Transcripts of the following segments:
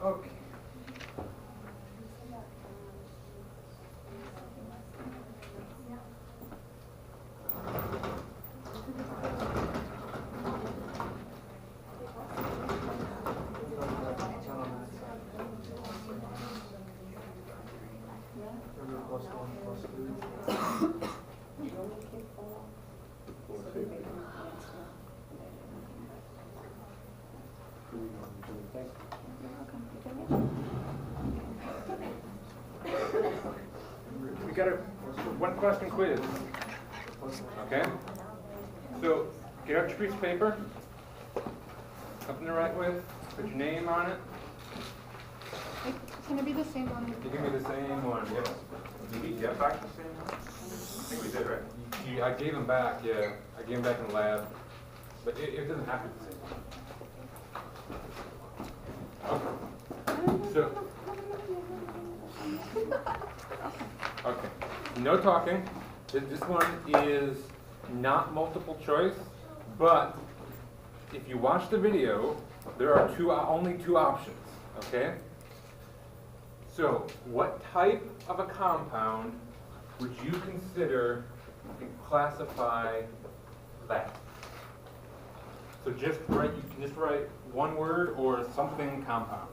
Okay. We got a one question quiz. Okay? So get out your piece of paper, something to write with, put your name on it. Can it be the same one? You give me the same one, yes. Did we get back the same one? I think we did, right? I gave them back, yeah. I gave them back in the lab. But it doesn't have to be the same one. Okay. So, okay. No talking. This one is not multiple choice, but if you watch the video, there are only two options, okay? So, what type of a compound would you consider and classify that? So just write, you can just write one word or something compound.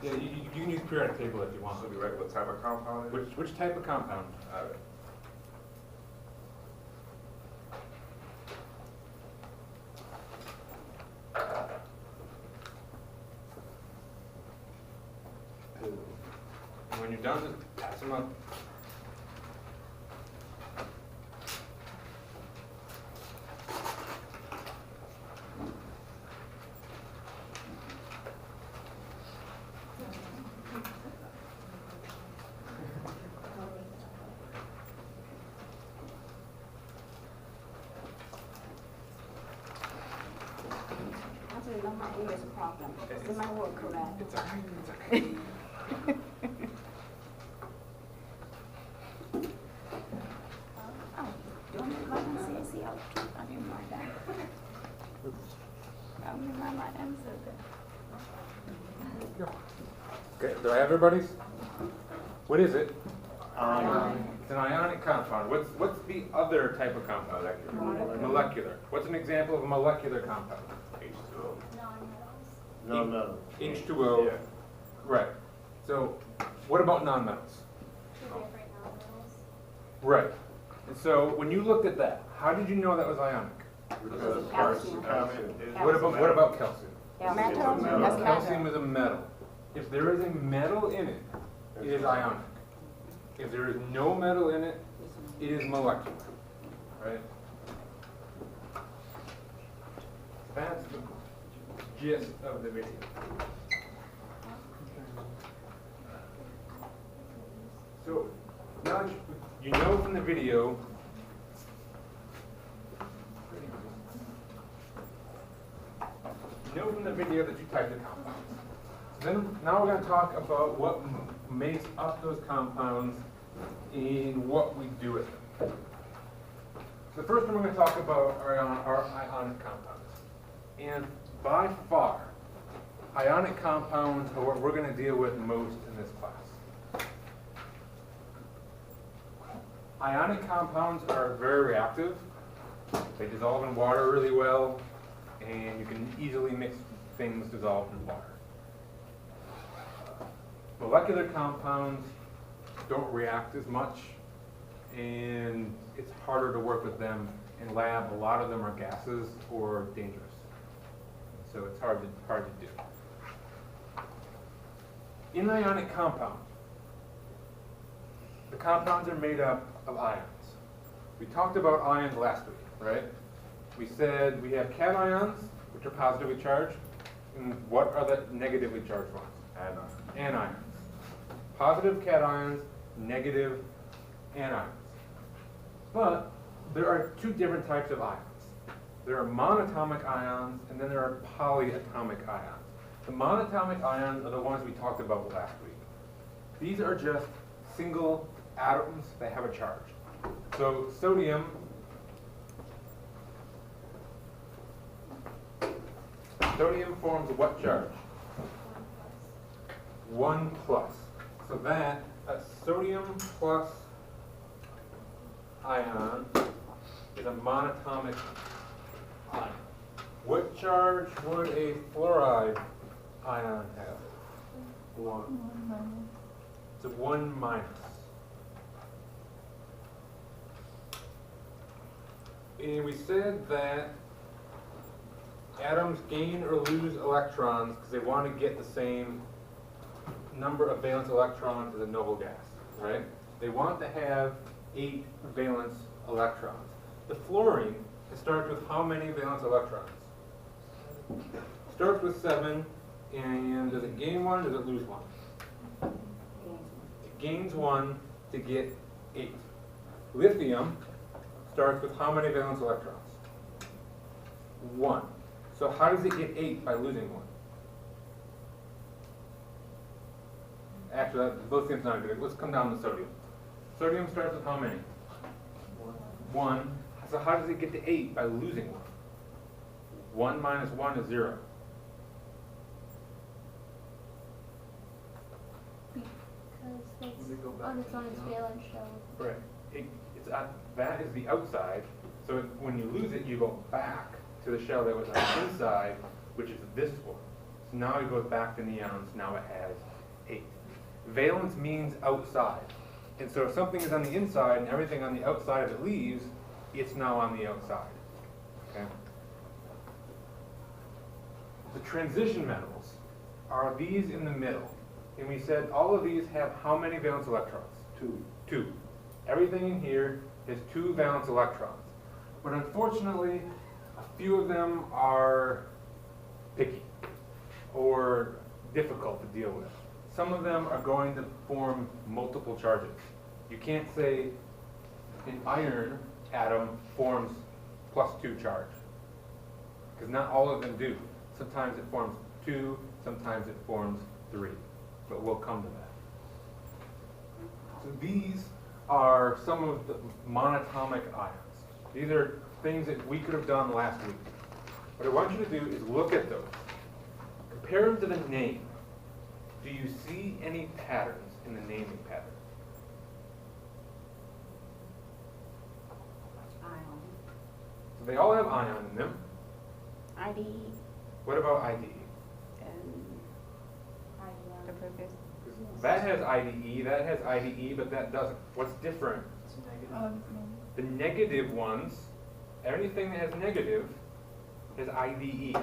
Yeah, you can use periodic table if you want. So we write what type of compound it is? Which type of compound? All right. And when you're done, just pass them up. Actually, not my English problem. Is my word correct? It's okay. It's okay. Oh, do you want me to write and see how I didn't write that. I mean, my answer there. Okay, do I have everybody's? What is it? Ionic. It's an ionic compound. What's the other type of compound? Molecular. What's an example of a molecular compound? H2O. No. H2O. Yeah. Right. So, what about nonmetals? Two different non-metals. Right. And so, when you looked at that, how did you know that was ionic? Because Calcium. calcium is What about calcium? Metal, metal. that's Calcium metal. is a metal. If there is a metal in it, it is ionic. If there is no metal in it, it is molecular. Right? That's the gist of the video. So, now that you know from the video, that you typed the compounds. Then, now we're going to talk about what makes up those compounds and what we do with them. The first one we're going to talk about are ionic compounds. And by far, ionic compounds are what we're going to deal with most in this class. Ionic compounds are very reactive. They dissolve in water really well, and you can easily mix things dissolved in water. Molecular compounds don't react as much, and it's harder to work with them in lab. A lot of them are gases or dangerous, so it's hard to do. In an ionic compound, the compounds are made up of ions. We talked about ions last week, right? We said we have cations, which are positively charged, and what are the negatively charged ones? Anions. Positive cations, negative anions. But there are two different types of ions. There are monatomic ions, and then there are polyatomic ions. The monatomic ions are the ones we talked about last week. These are just single atoms that have a charge. So sodium forms what charge? 1 plus. So that a sodium plus ion is a monatomic ion. What charge would a fluoride ion have? 1. It's a 1 minus. And we said that atoms gain or lose electrons because they want to get the same number of valence electrons as a noble gas, right? They want to have 8 valence electrons. The fluorine, it starts with how many valence electrons? Starts with 7, and does it gain 1, does it lose 1? It gains 1 to get 8. Lithium starts with how many valence electrons? 1. So how does it get 8 by losing 1? Actually, lithium's not good. Let's come down to sodium. Sodium starts with how many? 1. So how does it get to 8 by losing 1? 1 minus 1 is 0. Because it's on its own valence shell. Right. That is the outside. So when you lose it, you go back to the shell that was on the inside, which is this one. So now it goes back to neons. Now it has 8. Valence means outside. And so if something is on the inside and everything on the outside of it leaves, it's now on the outside. Okay? The transition metals are these in the middle. And we said all of these have how many valence electrons? 2. Everything in here has 2 valence electrons. But unfortunately, a few of them are picky or difficult to deal with. Some of them are going to form multiple charges. You can't say an iron atom forms +2 charge, because not all of them do. Sometimes it forms 2, sometimes it forms 3, but we'll come to that. So these are some of the monatomic ions. These are things that we could have done last week. What I want you to do is look at those. Compare them to the name. Do you see any patterns in the naming pattern? Ion. So they all have ion in them. ID What about IDE? and the purpose. That has IDE, that has IDE, but that doesn't. What's different? The negative ones, anything that has negative, is IDE,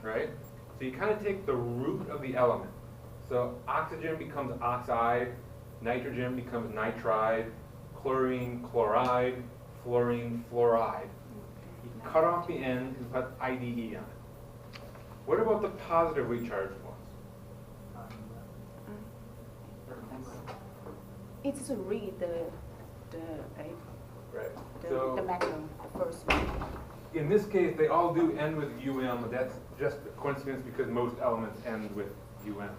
right? So you kind of take the root of the element. So oxygen becomes oxide, nitrogen becomes nitride, chlorine, chloride, fluorine, fluoride. You cut off the end and put IDE on it. What about the positively charged ones? It's to read the Right. the So magnum, the first one. in this case, they all do end with UM, but that's just a coincidence because most elements end with UM.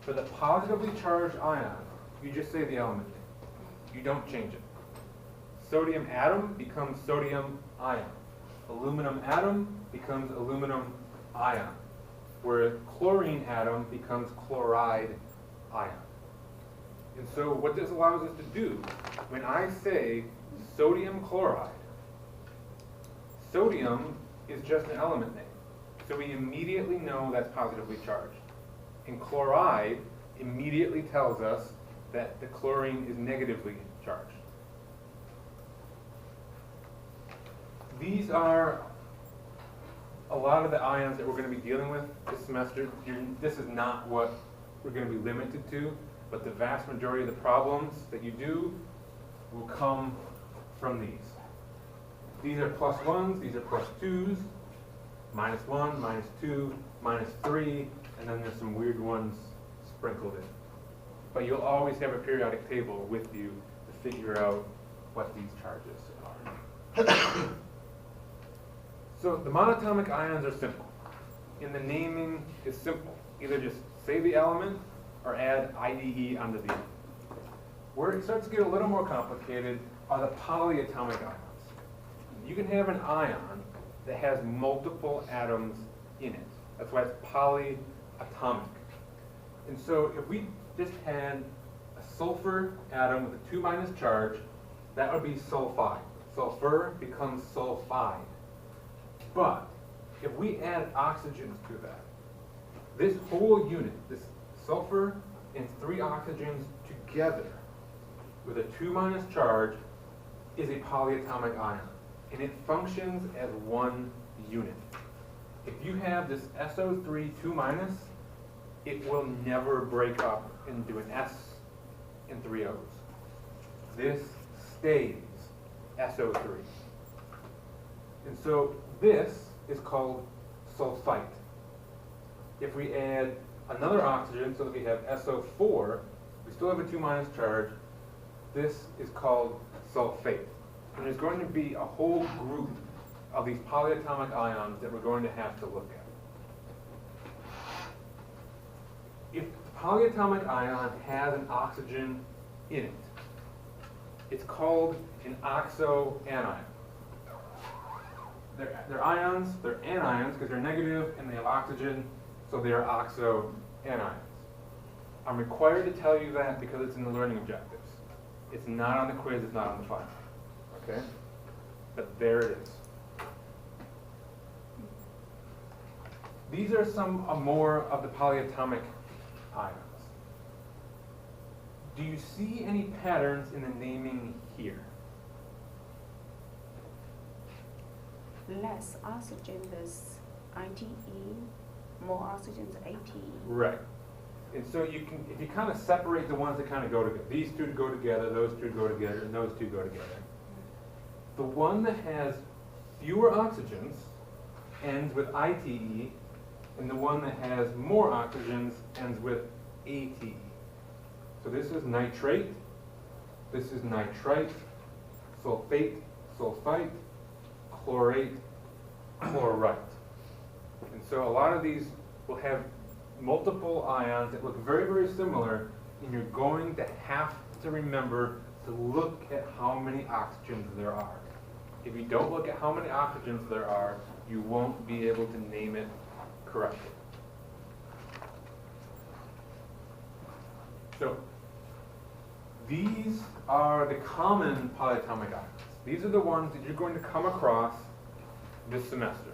For the positively charged ion, you just say the element name. You don't change it. Sodium atom becomes sodium ion. Aluminum atom becomes aluminum ion. Where chlorine atom becomes chloride ion. And so what this allows us to do, when I say sodium chloride, sodium is just an element name. So we immediately know that's positively charged. And chloride immediately tells us that the chlorine is negatively charged. These are a lot of the ions that we're going to be dealing with this semester. This is not what we're going to be limited to, but the vast majority of the problems that you do will come from these. These are +1s, these are +2s, -1, -2, -3, and then there's some weird ones sprinkled in. But you'll always have a periodic table with you to figure out what these charges are. So the monatomic ions are simple. And the naming is simple. Either just say the element or add IDE onto the end. Where it starts to get a little more complicated are the polyatomic ions. You can have an ion that has multiple atoms in it. That's why it's polyatomic. And so if we just had a sulfur atom with a 2- charge, that would be sulfide. Sulfur becomes sulfide. But if we add oxygens to that, this whole unit, this sulfur and 3 oxygens together with a 2- charge is a polyatomic ion. And it functions as one unit. If you have this SO3 2-, it will never break up into an S and 3 O's. This stays SO3. And so this is called sulfite. If we add another oxygen so that we have SO4, we still have a 2- charge, this is called sulfate. And there's going to be a whole group of these polyatomic ions that we're going to have to look at. If the polyatomic ion has an oxygen in it, it's called an oxoanion. They're ions, they're anions because they're negative and they have oxygen, so they are oxoanions. I'm required to tell you that because it's in the learning objectives. It's not on the quiz, it's not on the final. Okay? But there it is. These are some more of the polyatomic ions. Do you see any patterns in the naming here? Less oxygen is ITE, more oxygen is ATE. Right. And so you can, if you kind of separate the ones that kind of go together, these two go together, those two go together, and those two go together. The one that has fewer oxygens ends with ITE, and the one that has more oxygens ends with ATE. So this is nitrate, this is nitrite, sulfate, sulfite, chlorate, chlorite. And so a lot of these will have multiple ions that look very, very similar, and you're going to have to remember to look at how many oxygens there are. If you don't look at how many oxygens there are, you won't be able to name it correctly. So these are the common polyatomic ions. These are the ones that you're going to come across this semester.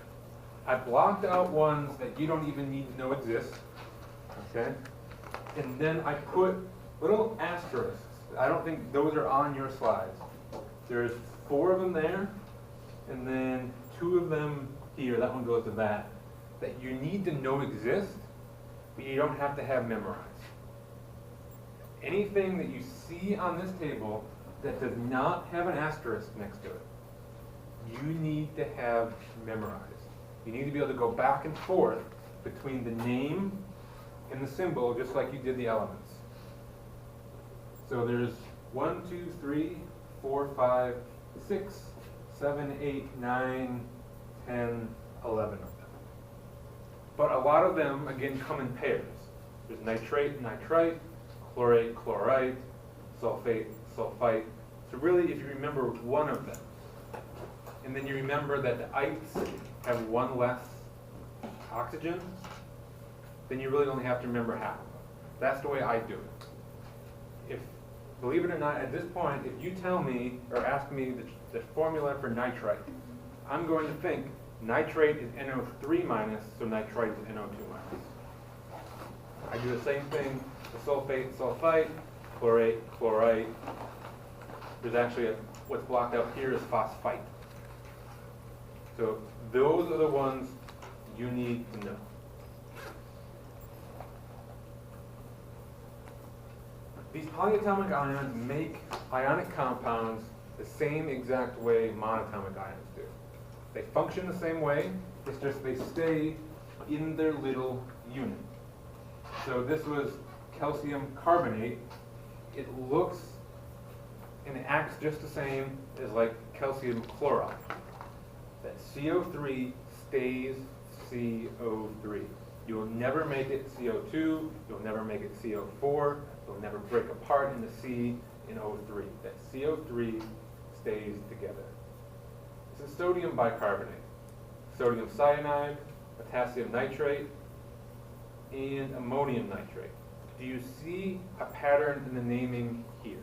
I blocked out ones that you don't even need to know exist, okay? And then I put little asterisks. I don't think those are on your slides. There's 4 of them there, and then 2 of them here. That one goes to that you need to know exist, but you don't have to have memorized. Anything that you see on this table that does not have an asterisk next to it, you need to have memorized. You need to be able to go back and forth between the name and the symbol, just like you did the elements. So there's 1, 2, 3, 4, 5, 6, 7, 8, 9, 10, 11 of them. But a lot of them, again, come in pairs. There's nitrate, nitrite, chlorate, chlorite, sulfate, sulfite. So really, if you remember one of them, and then you remember that the ites have 1 less oxygen, then you really only have to remember half of them. That's the way I do it. If, believe it or not, at this point, if you tell me or ask me the formula for nitrite, I'm going to think nitrate is NO3-, so nitrite is NO2-. I do the same thing with sulfate, sulfite, chlorate, chlorite. There's actually what's blocked out here is phosphite. So those are the ones you need to know. These polyatomic ions make ionic compounds the same exact way monatomic ions do. They function the same way, it's just they stay in their little unit. So this was calcium carbonate. It looks and it acts just the same as like calcium chloride. That CO3 stays CO3. You will never make it CO2, you'll never make it CO4, you'll never break apart into C and O3. That CO3 stays together. This is sodium bicarbonate, sodium cyanide, potassium nitrate, and ammonium nitrate. Do you see a pattern in the naming here?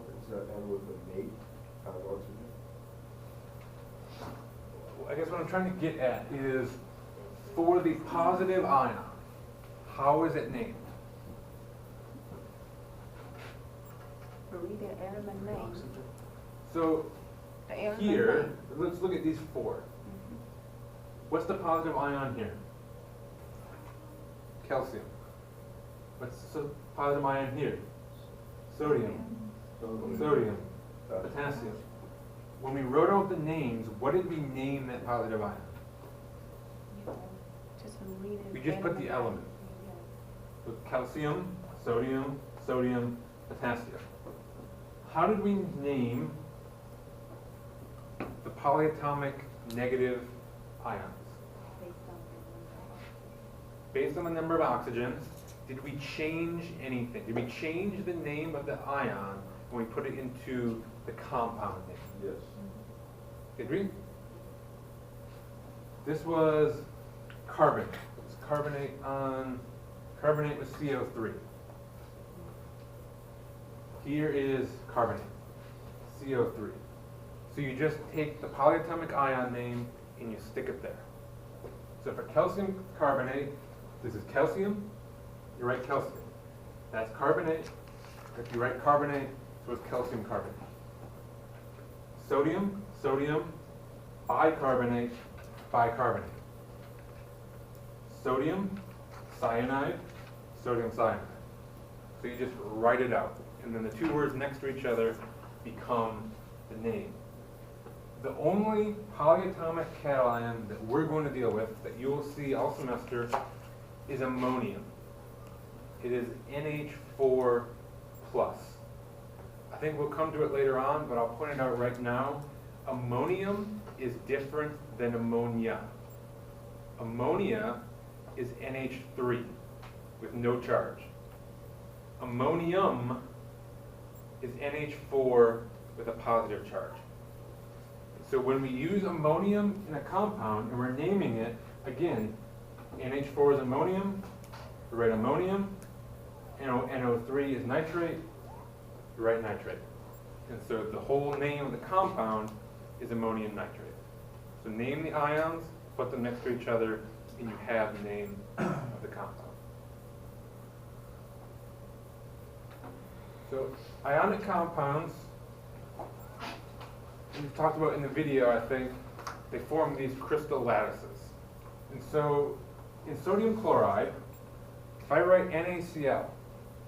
Is that end with a mate? Oxygen? I guess what I'm trying to get at is, for the positive ion, how is it named? Read the element name. So The element here, name. let's look at these four. What's the positive ion here? Calcium. What's the positive ion here? Sodium. Sodium. Potassium. When we wrote out the names, what did we name that positive ion? Just read it. We just put the element. So calcium, sodium, sodium, potassium. How did we name the polyatomic negative ions? Based on the number of oxygens, did we change anything? Did we change the name of the ion when we put it into the compound name? Yes. Did we? This was carbonate. It's carbonate with CO3. Here is carbonate, CO3. So you just take the polyatomic ion name and you stick it there. So for calcium carbonate, this is calcium, you write calcium. That's carbonate. If you write carbonate, so it's calcium carbonate. Sodium, sodium, bicarbonate, bicarbonate. Sodium, cyanide, sodium cyanide. So you just write it out. And then the two words next to each other become the name. The only polyatomic cation that we're going to deal with, that you will see all semester, is ammonium. It is NH4+. I think we'll come to it later on, but I'll point it out right now. Ammonium is different than ammonia. Ammonia is NH3 with no charge. Ammonium is NH4 with a positive charge. So when we use ammonium in a compound and we're naming it, again, NH4 is ammonium, we write ammonium, NO3 is nitrate, we write nitrate. And so the whole name of the compound is ammonium nitrate. So name the ions, put them next to each other, and you have the name of the compound. So ionic compounds, we've talked about in the video, I think, they form these crystal lattices. And so in sodium chloride, if I write NaCl,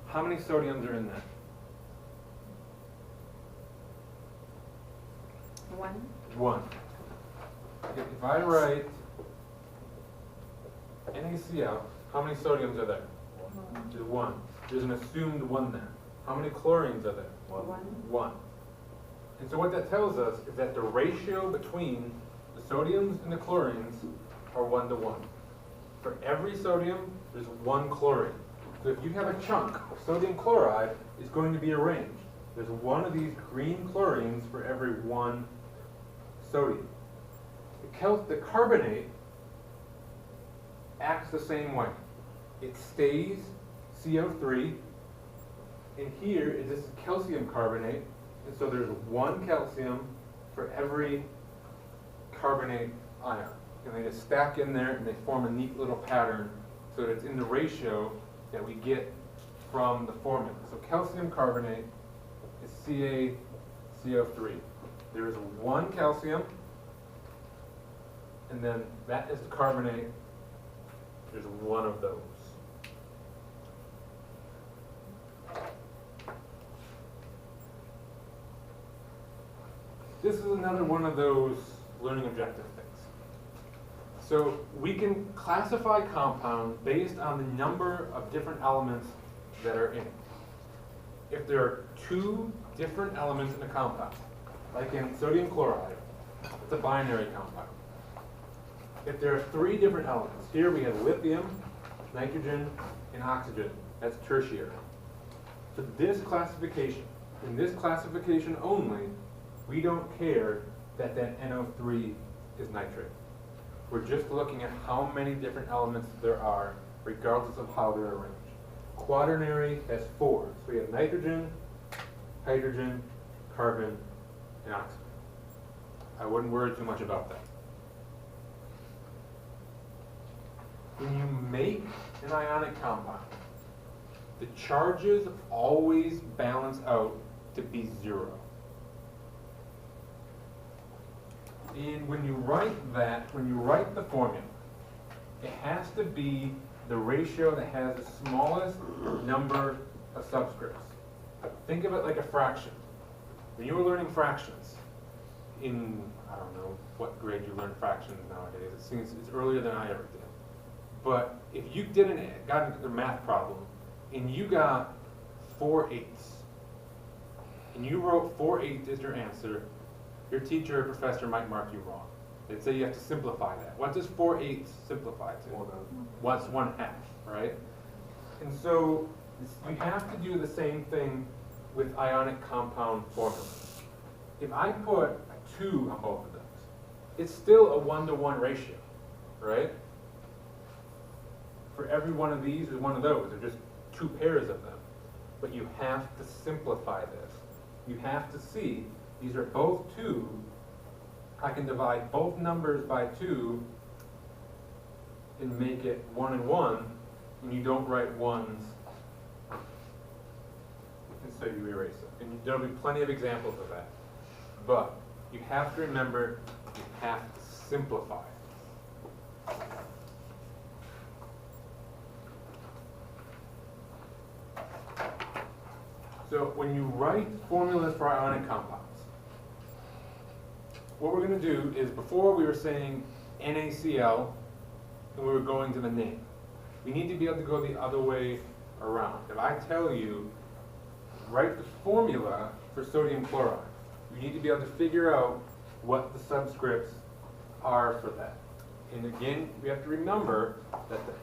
how many sodiums are in that? 1. 1. Okay, if I write NaCl, how many sodiums are there? There's 1. There's an assumed 1 there. How many chlorines are there? 1. 1. And so what that tells us is that the ratio between the sodiums and the chlorines are 1 to 1. For every sodium, there's 1 chlorine. So if you have a chunk of sodium chloride, it's going to be arranged. There's 1 of these green chlorines for every 1 sodium. The carbonate acts the same way. It stays CO3, and here this is calcium carbonate, and so there's 1 calcium for every carbonate ion. And they just stack in there and they form a neat little pattern so that it's in the ratio that we get from the formula. So calcium carbonate is CaCO3. There is 1 calcium, and then that is the carbonate. There's 1 of those. This is another one of those learning objective things. So we can classify compounds based on the number of different elements that are in it. If there are 2 different elements in a compound, like in sodium chloride, it's a binary compound. If there are 3 different elements, here we have lithium, nitrogen, and oxygen. That's tertiary. For this classification, in this classification only, we don't care that NO3 is nitrate. We're just looking at how many different elements there are, regardless of how they're arranged. Quaternary has 4. So we have nitrogen, hydrogen, carbon, and oxygen. I wouldn't worry too much about that. When you make an ionic compound, the charges always balance out to be 0. And when you write the formula, it has to be the ratio that has the smallest number of subscripts. Think of it like a fraction. When you were learning fractions, in, I don't know what grade you learn fractions nowadays, it seems it's earlier than I ever did. But if you got a math problem, and you got 4/8, and you wrote 4/8 as your answer, your teacher or professor might mark you wrong. They'd say you have to simplify that. What does 4/8 simplify to? What's 1/2, right? And so you have to do the same thing with ionic compound formulas. If I put a 2 on both of those, it's still a 1-to-1 ratio, right? For every one of these is one of those. They're just 2 pairs of them. But you have to simplify this. You have to see these are both 2. I can divide both numbers by 2 and make it 1 and 1, and you don't write 1s, and so you erase them. And there'll be plenty of examples of that. But you have to remember, you have to simplify. So when you write formulas for ionic compounds, what we're going to do is, before we were saying NaCl, and we were going to the name. We need to be able to go the other way around. If I tell you, write the formula for sodium chloride, you need to be able to figure out what the subscripts are for that. And again, we have to remember that the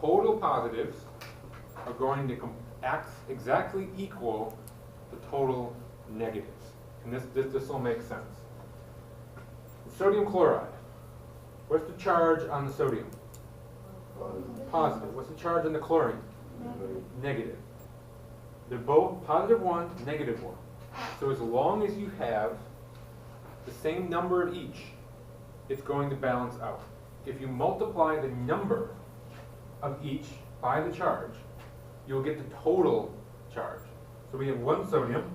total positives are going to exactly equal the total negatives. And this will make sense. Sodium chloride. What's the charge on the sodium? Positive. What's the charge on the chlorine? Negative. They're both positive 1, negative 1. So as long as you have the same number of each, it's going to balance out. If you multiply the number of each by the charge, you'll get the total charge. So we have 1 sodium.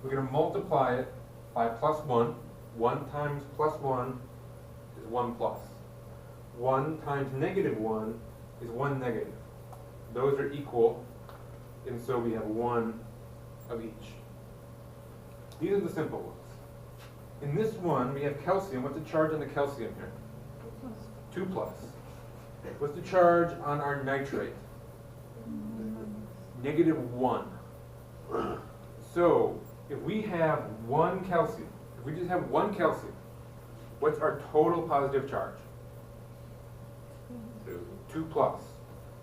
We're going to multiply it by +1. 1 times +1 is 1 plus. 1 times -1 is 1 negative. Those are equal, and so we have 1 of each. These are the simple ones. In this one, we have calcium. What's the charge on the calcium here? 2 plus. What's the charge on our nitrate? -1. So, if we have 1 calcium, if we just have 1 calcium, what's our total positive charge? 2 plus.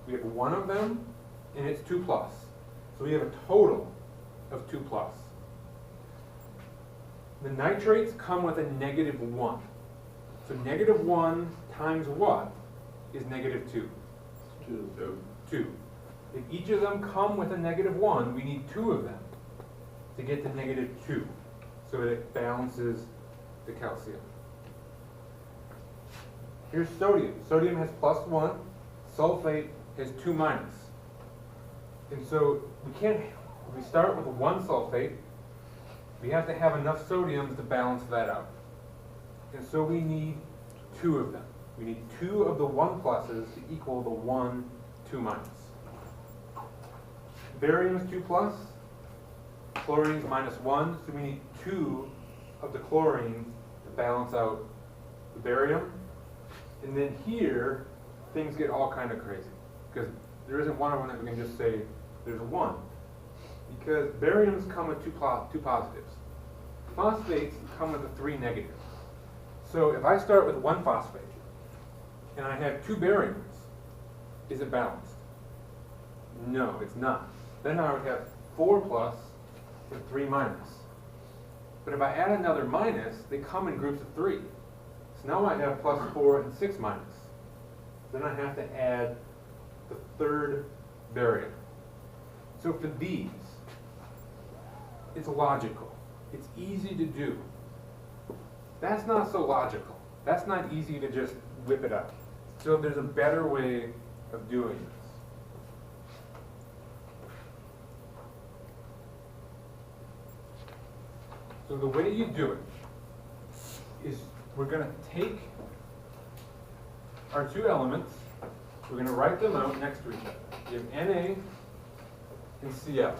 We have 1 of them, and it's 2 plus. So we have a total of 2 plus. The nitrates come with a -1. So -1 times what is -2? 2. If each of them come with a -1, we need 2 of them to get to -2, so that it balances the calcium. Here's sodium. Sodium has +1. Sulfate has 2 minus. And so if we start with 1 sulfate, we have to have enough sodiums to balance that out. And so we need 2 of them. We need 2 of the 1 pluses to equal the 1 2 minus. Barium is 2 plus. Chlorine is -1, so we need 2 of the chlorine to balance out the barium. And then here, things get all kind of crazy, because there isn't one of them that we can just say there's 1. Because bariums come with 2 positives. Phosphates come with a 3 negative. So if I start with 1 phosphate, and I have 2 bariums, is it balanced? No, it's not. Then I would have 4 plus and 3 minus. But if I add another minus, they come in groups of 3. So now I have +4 and 6 minus. Then I have to add the third variable. So for these, it's logical. It's easy to do. That's not so logical. That's not easy to just whip it up. So there's a better way of doing this. So the way you do it is we're going to take our two elements, we're going to write them out next to each other. You have Na and Cl.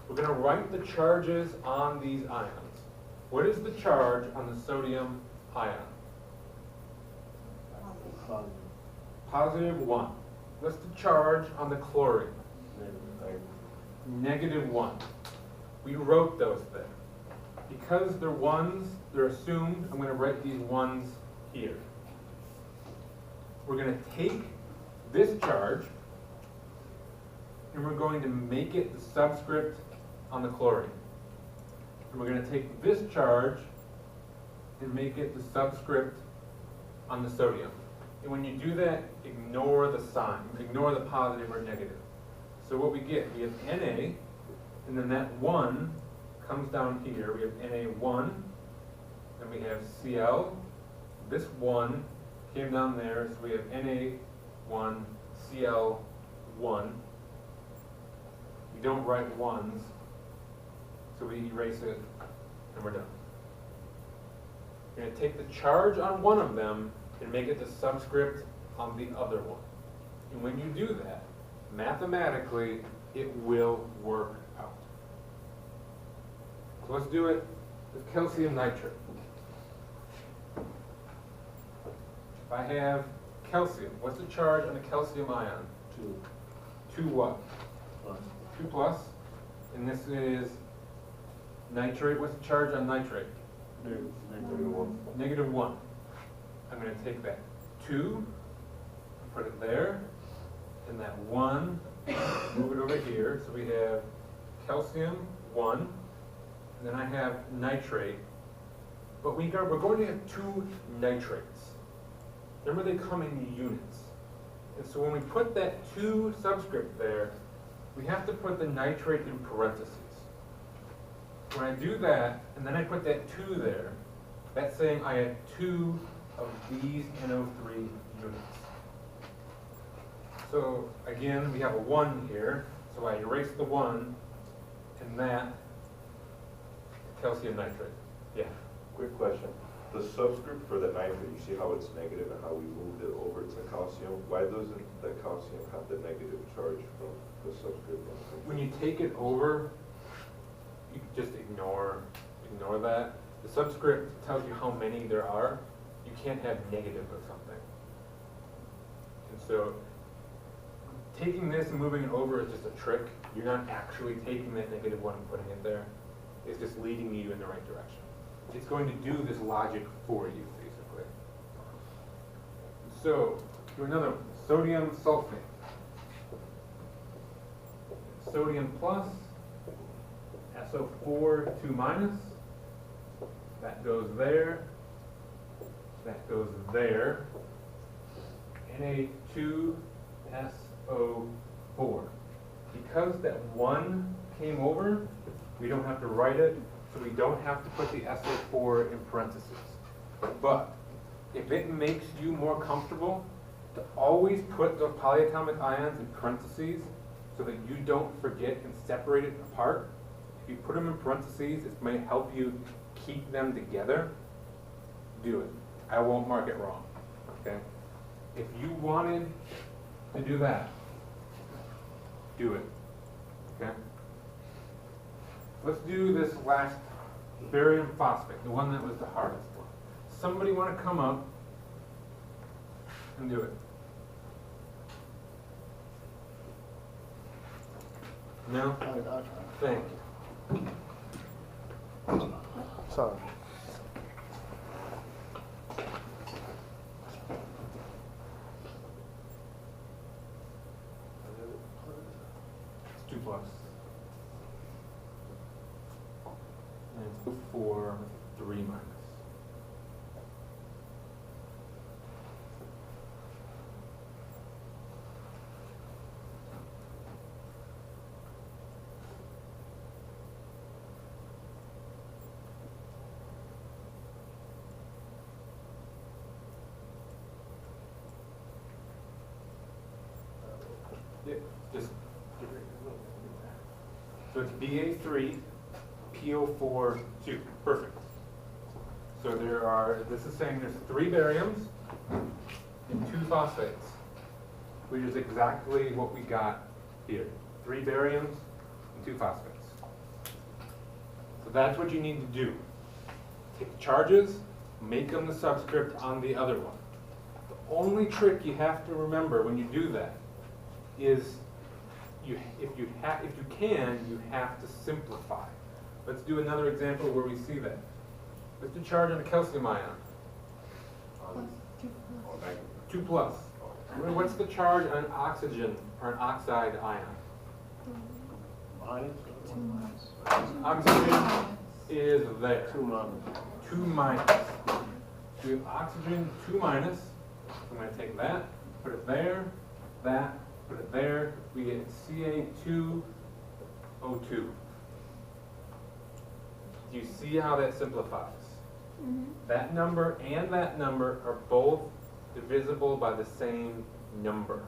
We're going to write the charges on these ions. What is the charge on the sodium ion? Positive 1. What's the charge on the chlorine? -1. We wrote those there. Because they're ones, they're assumed, I'm going to write these ones here. We're going to take this charge and we're going to make it the subscript on the chlorine. And we're going to take this charge and make it the subscript on the sodium. And when you do that, ignore the sign, ignore the positive or negative. So what we get, we have Na, and then that 1 comes down here. We have Na1, then we have Cl. This 1 came down there, so we have Na1, Cl1. We don't write ones, so we erase it, and we're done. We're going to take the charge on one of them and make it the subscript on the other one. And when you do that, mathematically, it will work out. So let's do it with calcium nitrate. If I have calcium, what's the charge on the calcium ion? 2. 2 what? Plus. 2 plus. And this is nitrate. What's the charge on nitrate? -1. -1. I'm going to take that 2, put it there, and that 1, move it over here. So we have calcium 1, and then I have nitrate. But we're going to have 2 nitrates. Remember, they come in units. And so when we put that 2 subscript there, we have to put the nitrate in parentheses. When I do that, and then I put that 2 there, that's saying I have 2 of these NO3 units. So again, we have a 1 here, so I erase the 1, and that calcium nitrate. Yeah. Quick question. The subscript for the nitrate, you see how it's negative and how we moved it over to calcium? Why doesn't the calcium have the negative charge from the subscript? When you take it over, you can just ignore that. The subscript tells you how many there are. You can't have negative of something. And so taking this and moving it over is just a trick. You're not actually taking that -1 and putting it there. It's just leading you in the right direction. It's going to do this logic for you, basically. So, do another one. Sodium sulfate. Sodium plus, SO4, 2 minus. That goes there. That goes there. Na2SO4. Because that 1 came over, we don't have to write it, so we don't have to put the SO4 in parentheses. But if it makes you more comfortable to always put those polyatomic ions in parentheses so that you don't forget and separate it apart, if you put them in parentheses, it's going to help you keep them together. Do it. I won't mark it wrong. Okay? If you wanted to do that, do it. Okay? Let's do this last barium phosphate, the one that was the hardest one. Somebody want to come up and do it? No? Thank you. Sorry. It's 2 plus. And it's PO4 3 minus. Yeah, just get rid of a little bit. So it's BA3, PO4, 2. Perfect. So there are, this is saying there's 3 bariums and 2 phosphates, which is exactly what we got here. 3 bariums and 2 phosphates. So that's what you need to do. Take the charges, make them the subscript on the other one. The only trick you have to remember when you do that is if you can, you have to simplify. Let's do another example where we see that. What's the charge on a calcium ion? 2 plus. What's the charge on an oxygen or an oxide ion? Oxygen is there. 2 minus. We have oxygen 2 minus. I'm going to take that, put it there, that, put it there. We get Ca2O2. Do you see how that simplifies? That number and that number are both divisible by the same number.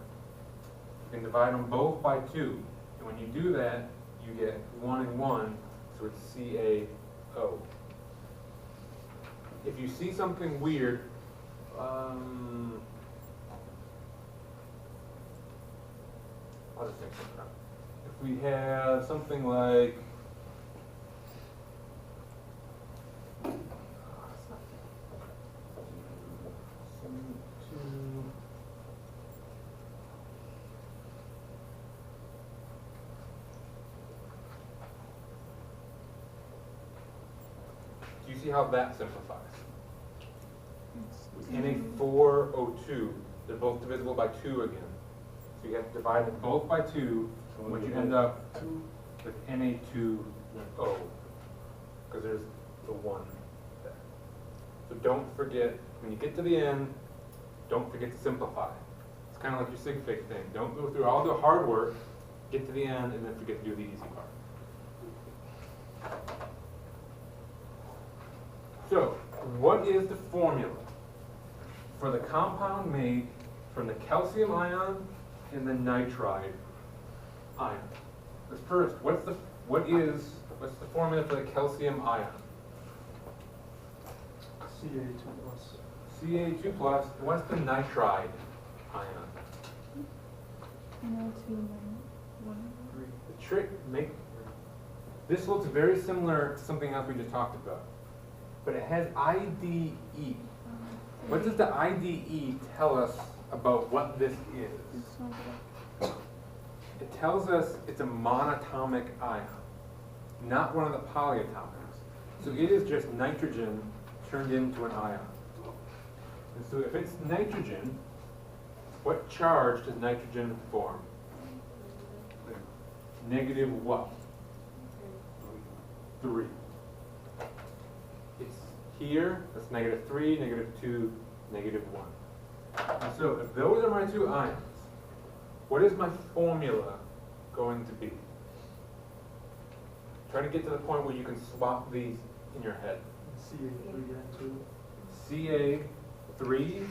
You can divide them both by 2. And when you do that, you get 1 and 1, so it's CaO. If you see something weird, I'll just take something out. If we have something like do you see how that simplifies? With Na4O2, they're both divisible by 2 again. So you have to divide them both by 2, when you end up with Na2O, because there's the 1 there. So don't forget, when you get to the end, don't forget to simplify. It's kind of like your sig fig thing. Don't go through all the hard work, get to the end, and then forget to do the easy part. So, what is the formula for the compound made from the calcium ion and the nitride ion? But first, what's the formula for the calcium ion? Ca2 plus. Ca2 plus. And what's the nitride ion? The trick this looks very similar to something else we just talked about, but it has IDE. What does the IDE tell us about what this is? It tells us it's a monatomic ion, not one of the polyatomics. So it is just nitrogen turned into an ion. And so if it's nitrogen, what charge does nitrogen form? Negative what? 3. It's here, that's negative 3, negative 2, negative 1. And so if those are my 2 ions, what is my formula going to be? Try to get to the point where you can swap these in your head. Ca3N2. Ca3N2.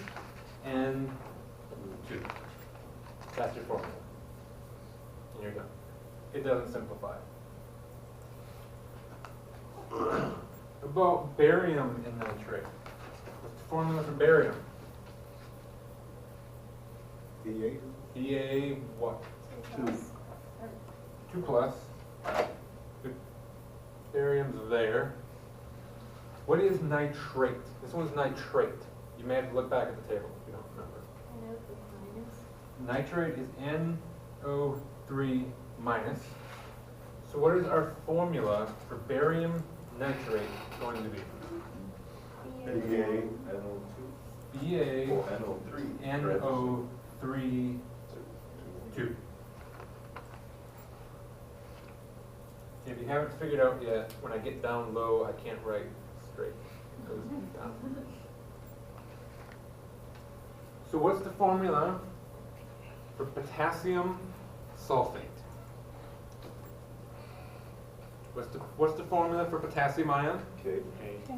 That's your formula. And you're done. It doesn't simplify. About barium and nitrate. What's the formula for barium? Ba. Ba what? 2 2 plus. The barium's there. What is nitrate? This one's nitrate. You may have to look back at the table if you don't remember. Nitrate is NO3 minus. So what is our formula for barium nitrate going to be? BaNO2. Or NO3. NO3 2. If you haven't figured out yet, when I get down low, I can't write straight. It goes down. So what's the formula for potassium sulfate? What's the formula for potassium ion? K.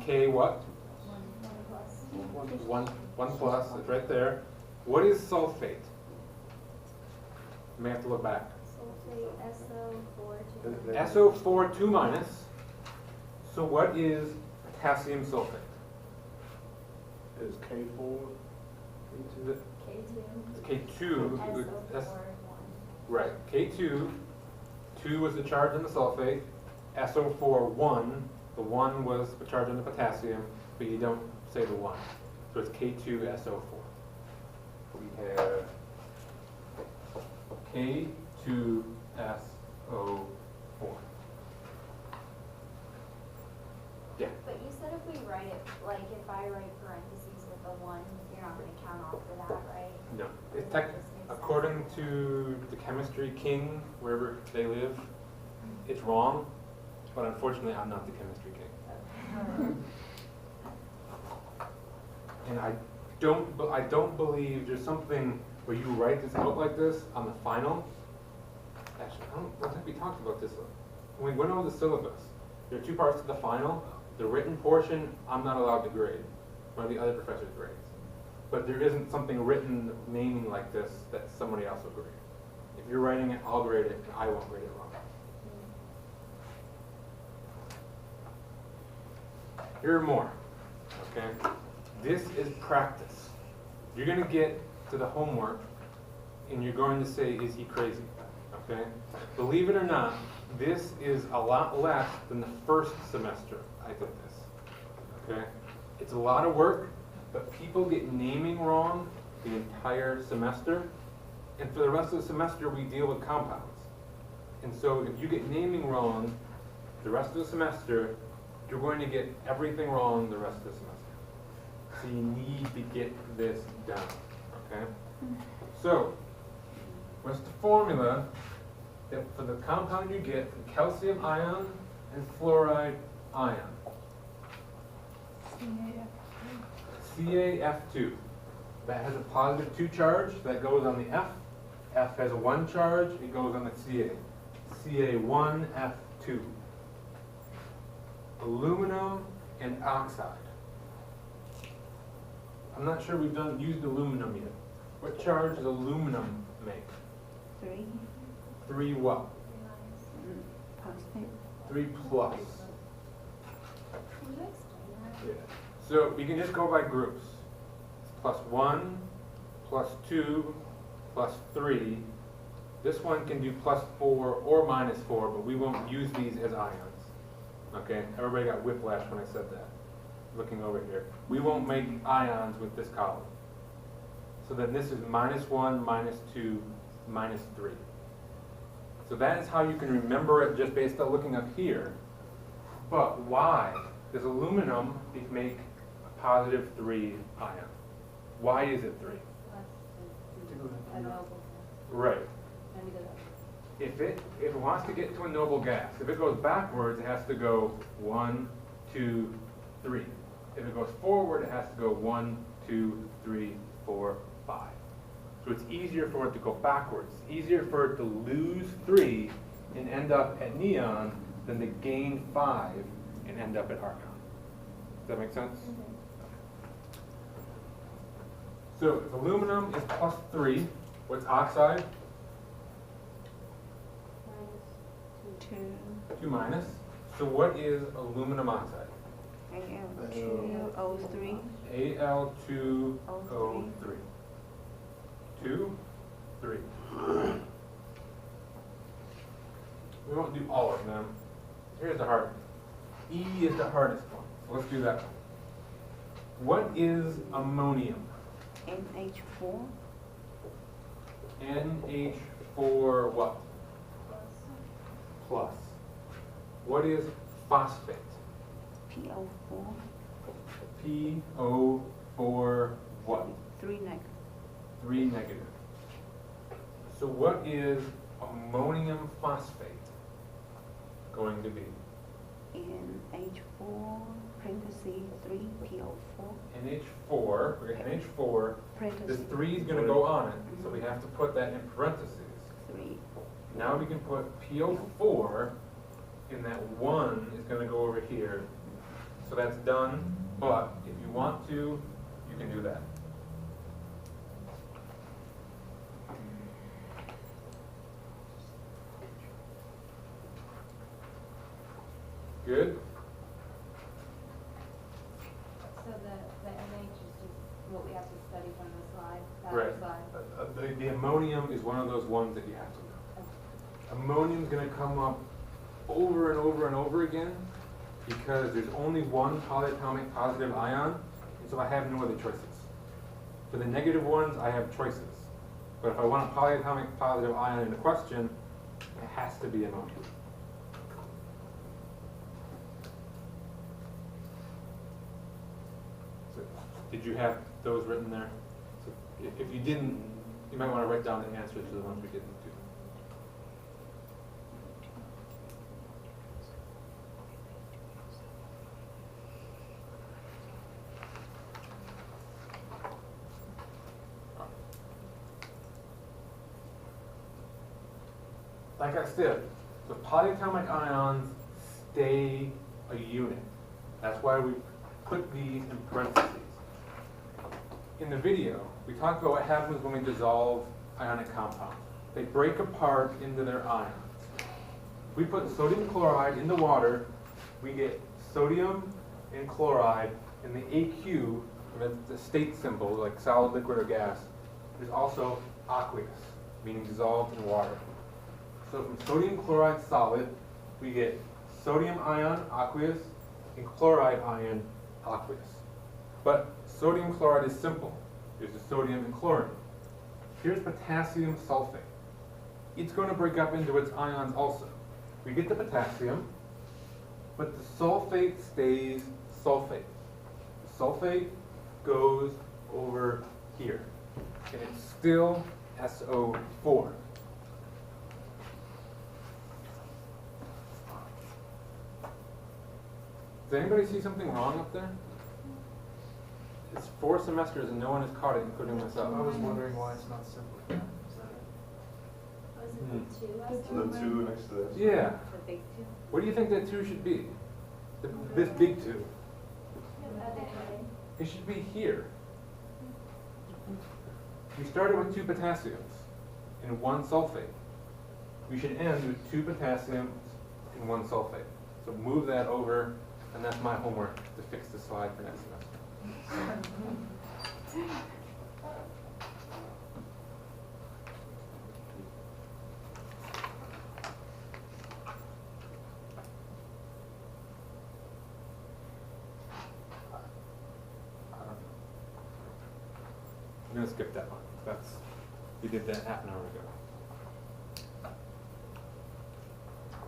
K what? 1 plus. One plus, it's right there. What is sulfate? You may have to look back. Sulfate SO4 2. SO4 2 minus. So what is potassium sulfate? Is K4, K2? K2. K2. That's SO4 1. right. K2. 2 was the charge on the sulfate. SO4 1. The 1 was the charge on the potassium, but you don't say the 1. So it's K2SO4. We have K2SO4. Yeah. But you said if we write it, like if I write parentheses with the 1, you're not going to count off for that, right? No. It's according to the chemistry king, wherever they live, it's wrong. But unfortunately, I'm not the chemistry king. And I don't believe there's something where you write this out like this on the final. Actually, I think we talked about this when we went over the syllabus. There are two parts to the final. The written portion, I'm not allowed to grade. One of the other professors grades. But there isn't something written naming like this that somebody else will grade. If you're writing it, I'll grade it, and I won't grade it wrong. Here are more, okay? This is practice. You're gonna get to the homework and you're going to say, is he crazy, okay? Believe it or not, this is a lot less than the first semester I did this, okay? It's a lot of work, but people get naming wrong the entire semester, and for the rest of the semester, we deal with compounds. And so if you get naming wrong the rest of the semester, you're going to get everything wrong the rest of the semester. So you need to get this done, okay? So, what's the formula that for the compound you get from calcium ion and fluoride ion? CaF2. That has a positive 2 charge, that goes on the F. F has a 1 charge, it goes on the Ca. Ca1F2. Aluminum and oxide. I'm not sure we've used aluminum yet. What charge does aluminum make? 3. 3 what? Positive. 3 plus. Can you explain that? Yeah. So we can just go by groups. Plus 1, plus 2, plus 3. This one can do plus 4 or minus 4, but we won't use these as ions. Okay, everybody got whiplash when I said that. Looking over here. We won't make ions with this column. So then this is minus 1, minus 2, minus 3. So that is how you can remember it just based on looking up here. But why does aluminum make a positive 3 ion? Why is it 3? Right. If it wants to get to a noble gas, if it goes backwards, it has to go 1, 2, 3. If it goes forward, it has to go 1, 2, 3, 4, 5. So it's easier for it to go backwards. It's easier for it to lose 3 and end up at neon than to gain 5 and end up at argon. Does that make sense? So if aluminum is plus 3, what's oxide? 2. 2 minus. So what is aluminum oxide? Al2O3. Al2O3. 2, 3. We won't do all of them. Here's the hard one. E is the hardest one. So let's do that one. What is ammonium? NH4. NH4 what? Plus. What is phosphate? PO4. PO4 what? 3 negative. 3 negative. So what is ammonium phosphate? going to be? In H4, parentheses 3, PO4, NH4, we're gonna NH4, this parentheses 3 is gonna go on it, so we have to put that in parentheses. 3. Now we can put PO4, and that 1 is gonna go over here. So that's done, but if you want to, you can do that. Good? So the NH is just what we have to study from the slide, that Right. slide. The ammonium is one of those ones that you have to know. Ammonium's gonna come up over and over and over again because there's only one polyatomic positive ion, and so I have no other choices. For the negative ones, I have choices. But if I want a polyatomic positive ion in the question, it has to be ammonium. So, did you have those written there? So if you didn't, you might want to write down the answer to the ones we didn't do. Like I said, the polyatomic ions stay a unit. That's why we put these in parentheses. In the video, we talked about what happens when we dissolve ionic compounds. They break apart into their ions. If we put sodium chloride in the water, we get sodium and chloride, and the AQ, the state symbol, like solid, liquid, or gas, is also aqueous, meaning dissolved in water. So from sodium chloride solid, we get sodium ion aqueous and chloride ion aqueous. But sodium chloride is simple. There's the sodium and chlorine. Here's potassium sulfate. It's going to break up into its ions also. We get the potassium, but the sulfate stays sulfate. The sulfate goes over here, and it's still SO4. Does anybody see something wrong up there? It's 4 semesters and no one has caught it, including myself. I was wondering why it's not simple. Is that it? Was it the two? I The said? 2 next to this? Yeah. The big 2. What do you think that 2 should be? This big 2. Okay. It should be here. We started with 2 potassiums and 1 sulfate. We should end with 2 potassiums and 1 sulfate. So move that over, and that's my homework to fix the slide for next semester. I'm gonna skip that one. We did that half an hour ago.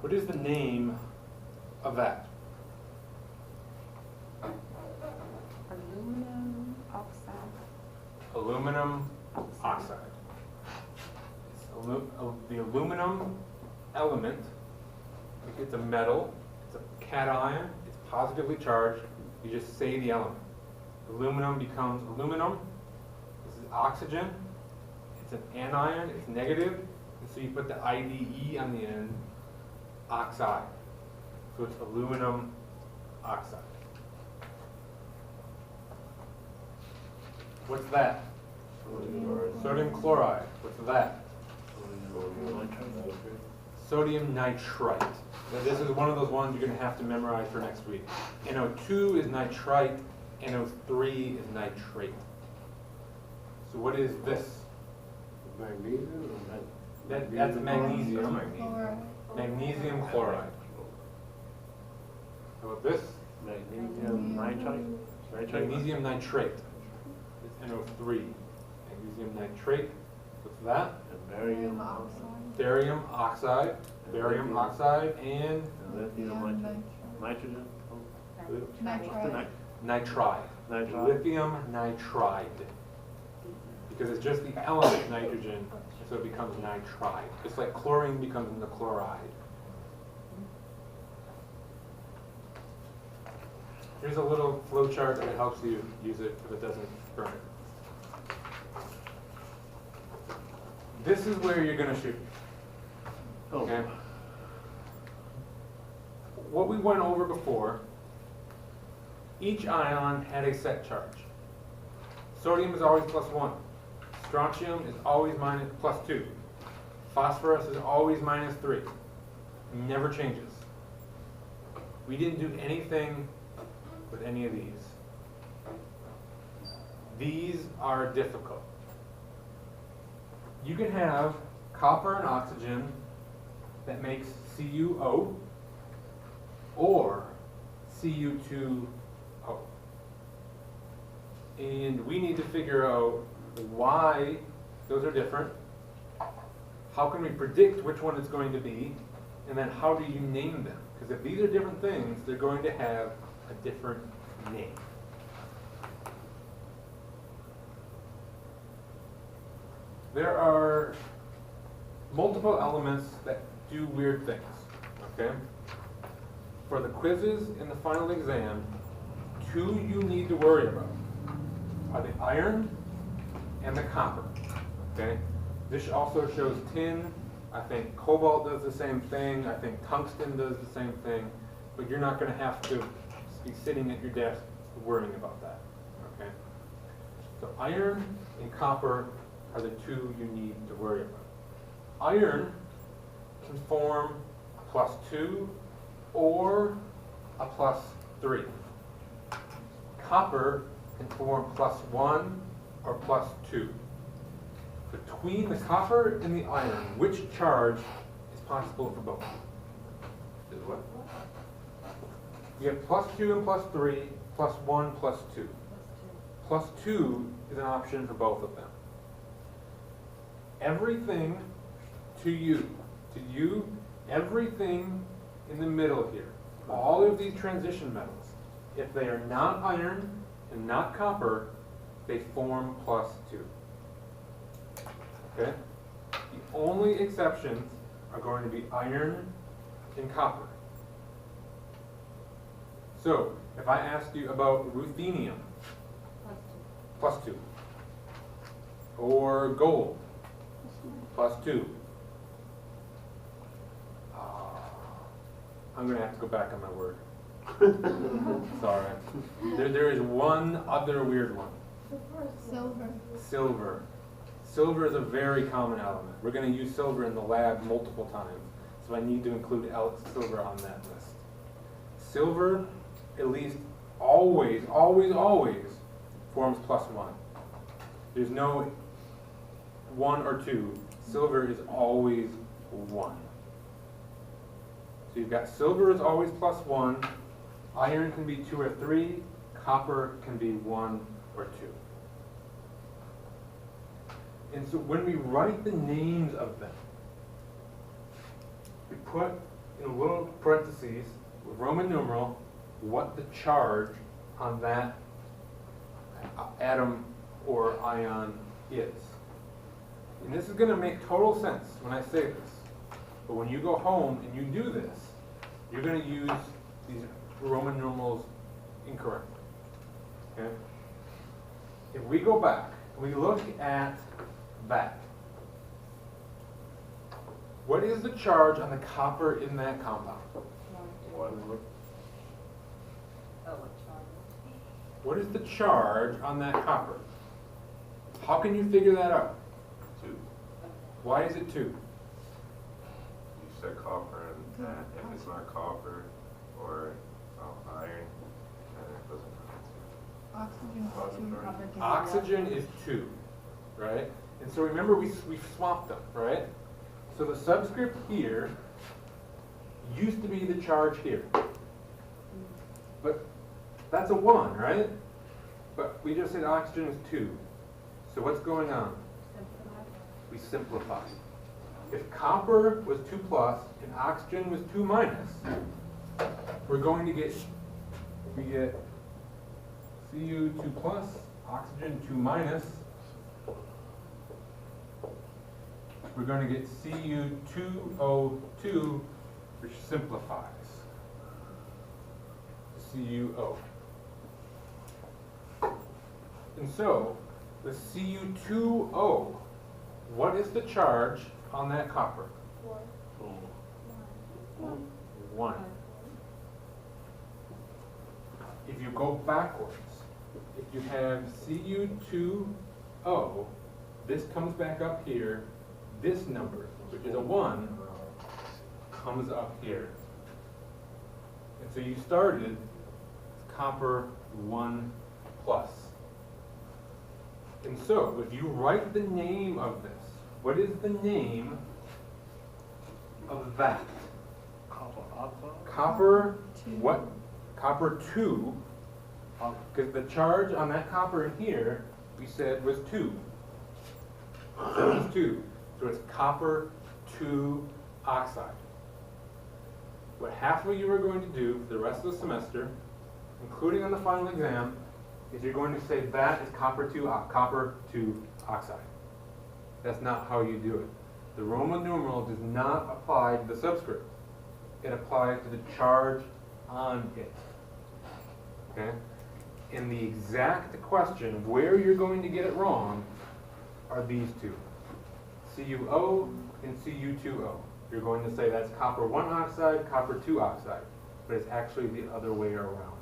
What is the name of that? Aluminum oxide. Aluminum oxide. It's the aluminum element, it's a metal, it's a cation, it's positively charged. You just say the element. Aluminum becomes aluminum. This is oxygen. It's an anion, it's negative, and so you put the IDE on the end, oxide. So it's aluminum oxide. What's that? Sodium chloride. What's that? Sodium nitrite. Now, this is one of those ones you're going to have to memorize for next week. NO2 is nitrite, NO3 is nitrate. So what is this? Magnesium or That's magnesium. Or Magnesium chloride. How about this? magnesium nitrite? Magnesium nitrate. It's NO3. Magnesium nitrate. What's that? Barium oxide. Barium oxide. Barium oxide and lithium nitrogen? Nitrite. nitride. Nitride. Lithium nitride. Because it's just the element nitrogen, so it becomes nitride. It's like chlorine becomes the chloride. Here's a little flow chart that helps you use it if it doesn't burn it. This is where you're gonna shoot. Okay? What we went over before, each ion had a set charge. Sodium is always +1. Strontium is always +2. Phosphorus is always -3. Never changes. We didn't do anything with any of these. These are difficult. You can have copper and oxygen that makes CuO or Cu2O. And we need to figure out why those are different. How can we predict which one it's going to be? And then how do you name them? Because if these are different things, they're going to have a different name. There are multiple elements that do weird things, okay? For the quizzes in the final exam, 2 you need to worry about are the iron and the copper, okay? This also shows tin. I think cobalt does the same thing. I think tungsten does the same thing. But you're not going to have to be sitting at your desk worrying about that, okay? So iron and copper are the 2 you need to worry about. Iron can form a +2 or a +3. Copper can form +1 or +2. Between the copper and the iron, which charge is possible for both? Is what? You have +2 and +3, +1, +2. +2 is an option for both of them. Everything to you, everything in the middle here, all of these transition metals, if they are not iron and not copper, they form +2. Okay? The only exceptions are going to be iron and copper. So, if I asked you about ruthenium, +2. Or gold, +2. I'm going to have to go back on my word. Sorry. There is one other weird one. Silver. Silver. Silver is a very common element. We're going to use silver in the lab multiple times, so I need to include silver on that list. Silver, at least always forms +1. There's no 1 or 2. Silver is always 1. So you've got silver is always +1, iron can be 2 or 3, copper can be 1 or 2. And so when we write the names of them, we put in little parentheses with Roman numeral what the charge on that atom or ion is. And this is going to make total sense when I say this. But when you go home and you do this, you're going to use these Roman numerals incorrectly. Okay? If we go back and we look at that, what is the charge on the copper in that compound? 1. What is the charge on that copper? How can you figure that out? 2. Why is it 2? You said copper, and if it's not copper or iron, then it doesn't count. Oxygen. Oxygen. Oxygen is 2, right? And so remember we swapped them, right? So the subscript here used to be the charge here. But that's a 1, right? But we just said oxygen is 2. So what's going on? We simplify. If copper was 2+ and oxygen was 2-, we're going to get, we get Cu2+, oxygen 2-. We're going to get Cu2O2, which simplifies to CuO. And so, the Cu2O, what is the charge on that copper? 1. If you go backwards, if you have Cu2O, this comes back up here, this number, which is a 1, comes up here. And so you started copper 1 plus. And so, if you write the name of this, what is the name of that? Copper, what? Copper 2, because the charge on that copper in here, we said was 2. So it was 2. So it's copper 2 oxide. What half of you are going to do for the rest of the semester, including on the final exam, is you're going to say that is copper 2 oxide. That's not how you do it. The Roman numeral does not apply to the subscript. It applies to the charge on it. Okay? In the exact question of where you're going to get it wrong are these two. CuO and Cu2O. You're going to say that's copper 1 oxide, copper 2 oxide. But it's actually the other way around.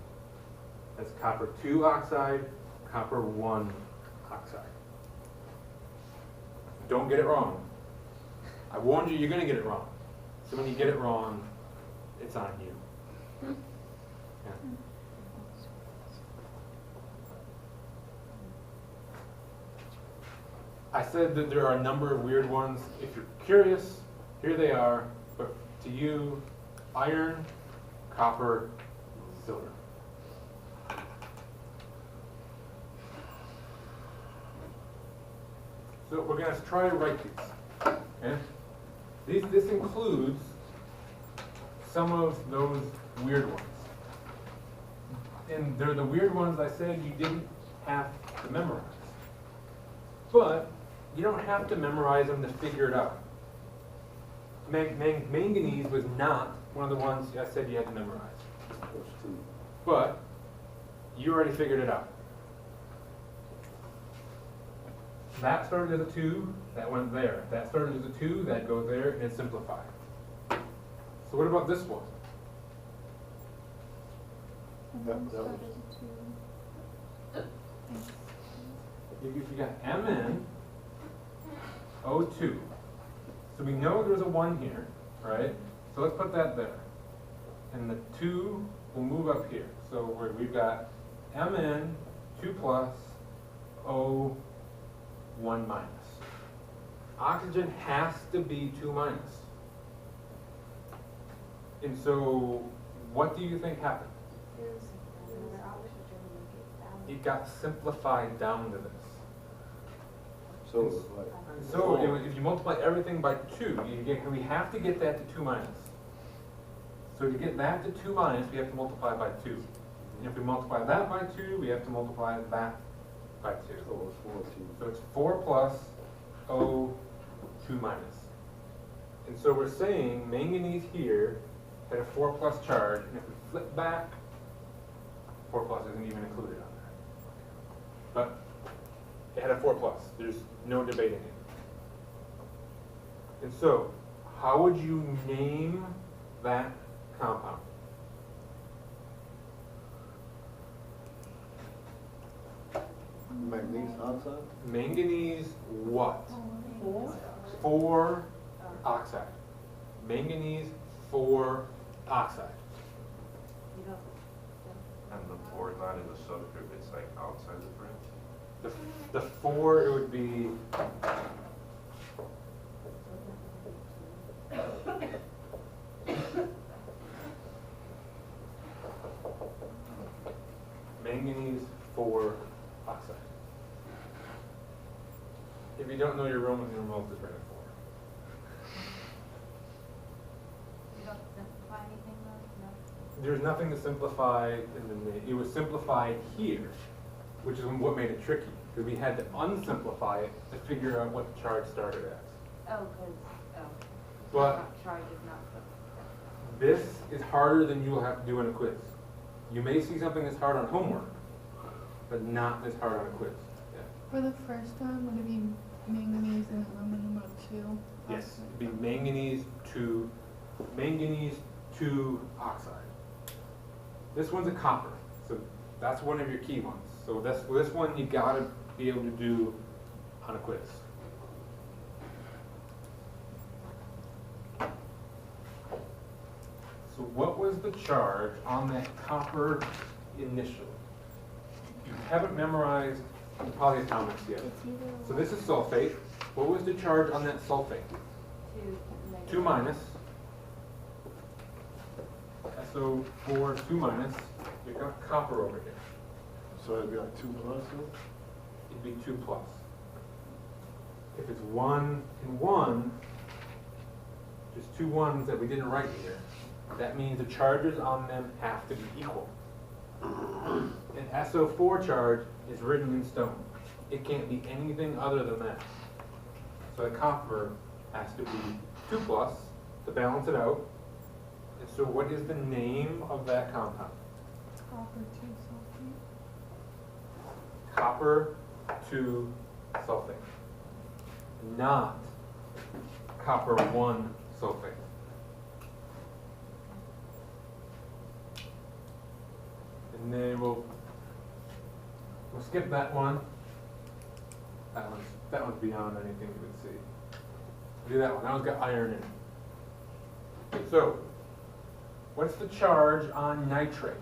That's copper 2 oxide, copper 1 oxide. Don't get it wrong. I warned you, you're going to get it wrong. So when you get it wrong, it's on you. Yeah. I said that there are a number of weird ones. If you're curious, here they are. But to you, iron, copper, silver. So we're going to try to write these. Okay? This includes some of those weird ones. And they're the weird ones I said you didn't have to memorize. But you don't have to memorize them to figure it out. Manganese was not one of the ones I said you had to memorize. But you already figured it out. That started as a 2, that went there. That started as a 2, that goes there, and it's simplified. So what about this one? And then That was- started to. If you got MnO2. So we know there's a 1 here, right? So let's put that there. And the 2 will move up here. So we've got Mn 2 plus O 1 minus. Oxygen has to be 2 minus. And so what do you think happened? It got simplified down to this. So it's like. So if you multiply everything by 2, we have to get that to 2 minus. So to get that to 2 minus, we have to multiply by 2. And if we multiply that by 2, we have to multiply that by 2. So it's 4, 2. So it's 4 plus O 2 minus. And so we're saying manganese here had a 4 plus charge, and if we flip back, 4 plus isn't even included on there. But it had a 4 plus. There's no debating it. And so, how would you name that compound? Manganese oxide? Manganese what? 4. 4 oxide. Manganese 4 oxide. And the 4 is not in the subscript, it's like outside the branch. The 4, it would be manganese 4 oxide. If you don't know your Roman numerals, just write a 4. You don't simplify anything though? No? There's nothing to simplify in the name. It was simplified here, which is what made it tricky, because we had to unsimplify it to figure out what the charge started as. Oh, But charge is not so. this is harder than you will have to do in a quiz. You may see something that's hard on homework, but not as hard on a quiz. Yeah. For the first one, would it be manganese and aluminum or two? Yes, it'd be manganese to oxide. This one's a copper, so that's one of your key ones. So this one you gotta be able to do on a quiz. So what was the charge on that copper initially? You haven't memorized polyatomics yet. It's either. So this is sulfate. What was the charge on that sulfate? 2 minus. SO4 2 minus. You've got copper over here. So it'd be like 2 plus? It'd be 2 plus. If it's 1 and 1, just 2 ones that we didn't write here, that means the charges on them have to be equal. An SO4 charge is written in stone. It can't be anything other than that. So the copper has to be 2 plus to balance it out. And so what is the name of that compound? Copper 2 sulfate. Copper 2 sulfate. Not copper 1 sulfate. And then we'll skip that one. That one's beyond anything you would see. We'll do that one. That one's got iron in it. Okay, so what's the charge on nitrate?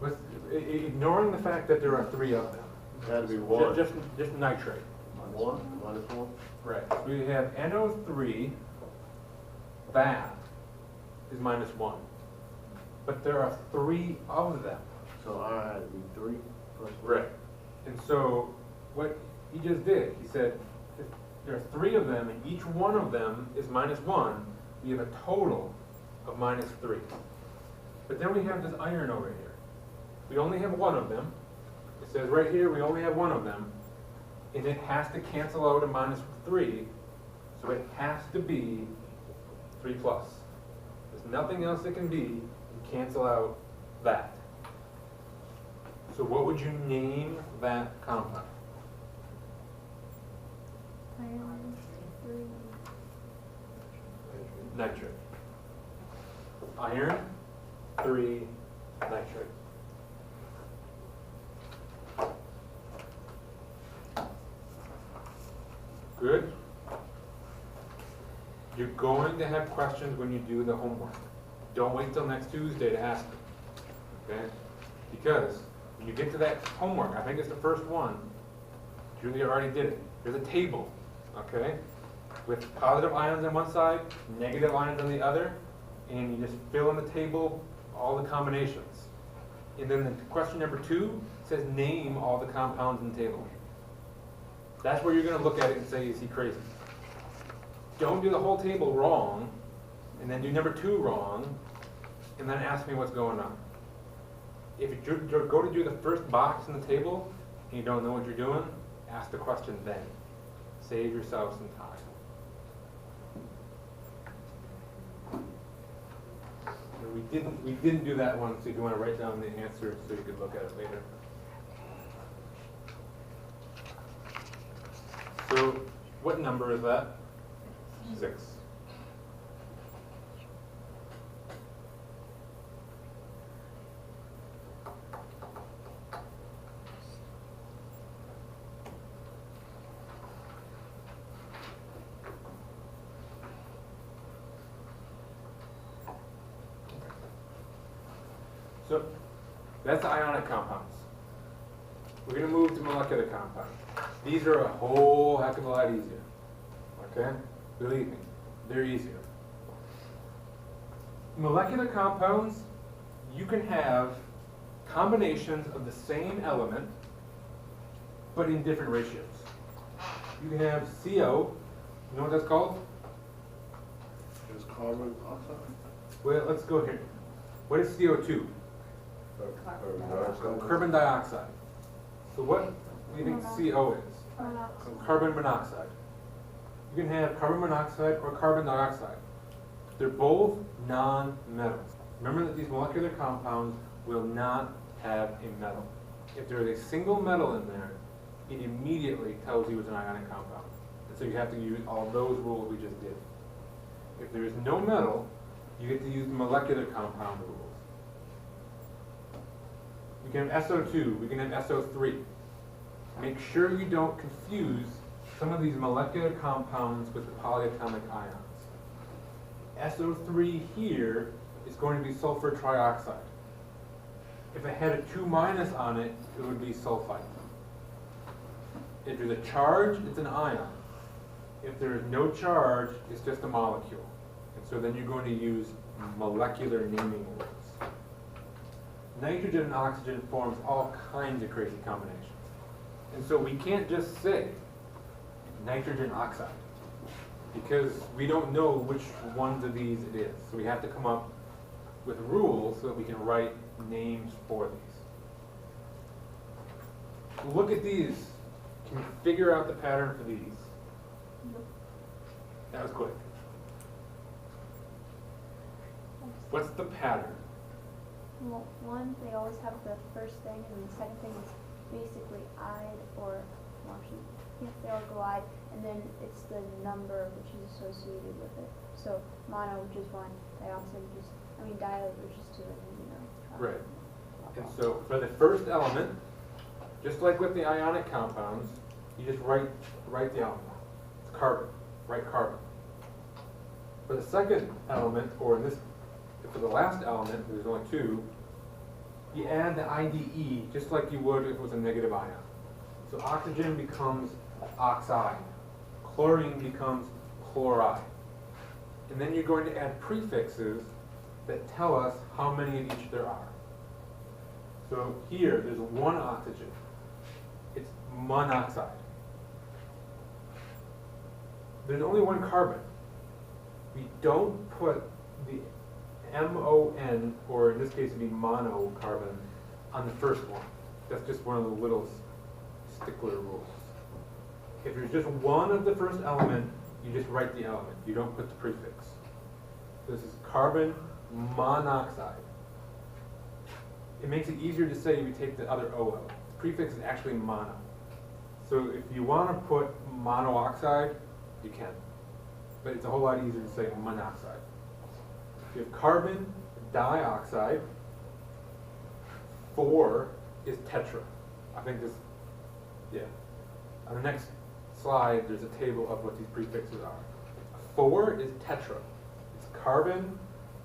3. Ignoring the fact that there are 3 of them. It had to be 1. Just nitrate. 1 minus 1. Right. So we have NO3. That is minus 1. But there are 3 of them. So I had to be 3 plus 1. Right. And so what he just did, he said, if there are 3 of them and each one of them is minus 1, we have a total of minus 3. But then we have this iron over here. We only have 1 of them. It says right here we only have 1 of them. And it has to cancel out a minus 3. So it has to be 3 plus. There's nothing else it can be to cancel out that. So what would you name that compound? Iron 3. Nitrate. Iron 3 nitrate. Good. You're going to have questions when you do the homework. Don't wait till next Tuesday to ask them. Okay? Because when you get to that homework, I think it's the first one, Julia already did it. There's a table, okay? With positive ions on one side, negative ions on the other, and you just fill in the table all the combinations. And then the question number 2 says name all the compounds in the table. That's where you're going to look at it and say, is he crazy? Don't do the whole table wrong, and then do number 2 wrong, and then ask me what's going on. If you go to do the first box in the table, and you don't know what you're doing, ask the question then. Save yourself some time. And we didn't do that one, so if you want to write down the answer so you could look at it later. So, what number is that? 6. So, that's the ionic compounds. We're going to move to molecular compounds. These are a whole heck of a lot easier. Okay? Believe me, they're easier. Molecular compounds, you can have combinations of the same element, but in different ratios. You can have CO, you know what that's called? It's carbon oxide. Well, let's go here. What is CO2? Carbon dioxide. So what do you think CO is? Carbon monoxide. You can have carbon monoxide or carbon dioxide. They're both non-metals. Remember that these molecular compounds will not have a metal. If there is a single metal in there, it immediately tells you it's an ionic compound. And so you have to use all those rules we just did. If there is no metal, you get to use the molecular compound rules. We can have SO2, we can have SO3. Make sure you don't confuse some of these molecular compounds with the polyatomic ions. SO3 here is going to be sulfur trioxide. If it had a 2- on it, it would be sulfite. If there's a charge, it's an ion. If there is no charge, it's just a molecule. And so then you're going to use molecular naming rules. Nitrogen and oxygen forms all kinds of crazy combinations. And so we can't just say nitrogen oxide, because we don't know which ones of these it is. So we have to come up with rules so that we can write names for these. Look at these. Can you figure out the pattern for these? That was quick. What's the pattern? Well, one, they always have the first thing, and the second thing is basically ide or, well, actually, yeah, they all go ide, and then it's the number which is associated with it. So mono, which is 1, dioxide, which is, diode, which is 2, and then, Right. And so for the first element, just like with the ionic compounds, you just write the element. It's carbon. Write carbon. For the second element, or in this, for the last element, there's only 2, you add the IDE just like you would if it was a negative ion. So oxygen becomes oxide. Chlorine becomes chloride. And then you're going to add prefixes that tell us how many of each there are. So here, there's 1 oxygen. It's monoxide. There's only 1 carbon. We don't put the MON, or in this case it'd be monocarbon, on the first one. That's just one of the little stickler rules. If there's just 1 of the first element, you just write the element. You don't put the prefix. This is carbon monoxide. It makes it easier to say if you take the other O out. The prefix is actually mono. So if you want to put monooxide, you can. But it's a whole lot easier to say monoxide. You have carbon dioxide. 4 is tetra. I think this, yeah. On the next slide, there's a table of what these prefixes are. 4 is tetra. It's carbon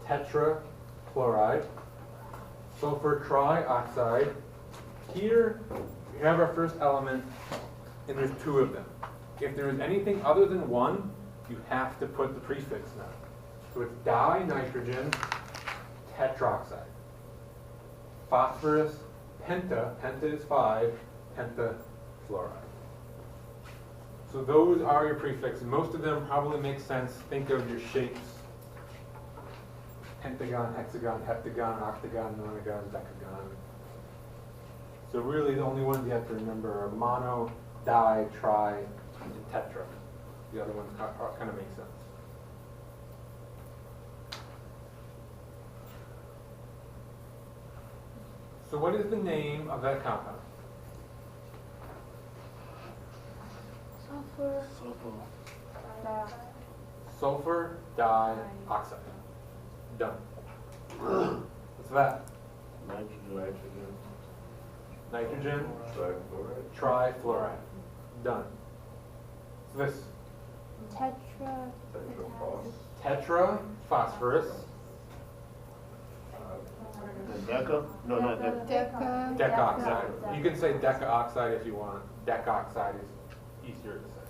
tetrachloride, sulfur trioxide. Here, we have our first element, and there's 2 of them. If there is anything other than 1, you have to put the prefix now. So it's dinitrogen tetroxide. Phosphorus penta is 5, pentafluoride. So those are your prefixes. Most of them probably make sense. Think of your shapes. Pentagon, hexagon, heptagon, octagon, nonagon, decagon. So really the only ones you have to remember are mono, di, tri, and tetra. The other ones kind of make sense. So what is the name of that compound? sulfur, dioxide. Sulfur dioxide. Done. What's that? Nitrogen. Nitrogen Trifluoride. trifluoride. Done. So this Tetra, Tetraphos. tetra phosphorus, Deca? No, not Deca. Deca. decoxide. You can say decaoxide if you want. Decoxide is easier to say.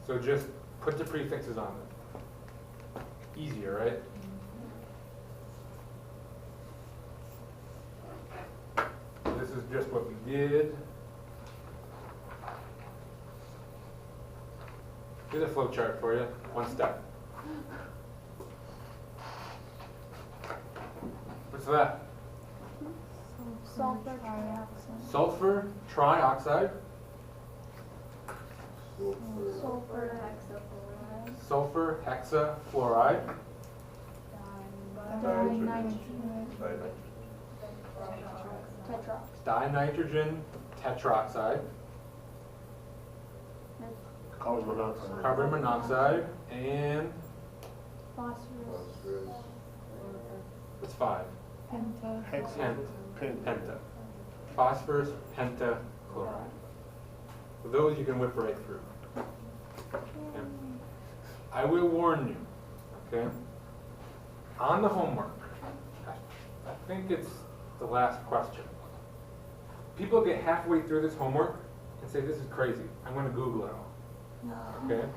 So just put the prefixes on them. Easier, right? This is just what we did. Here's a flow chart for you, 1 step. What's that? sulfur trioxide. Sulfur trioxide, Sulfur hexafluoride. sulfur hexafluoride, Dinitrogen. Tetrox. Dinitrogen tetroxide, Carbon monoxide. carbon monoxide, and Phosphorus. it's 5. Penta. Penta. Phosphorus pentachloride. So those you can whip right through. Okay. I will warn you, okay? On the homework, I think it's the last question. People get halfway through this homework and say, this is crazy. I'm going to Google it all. Okay?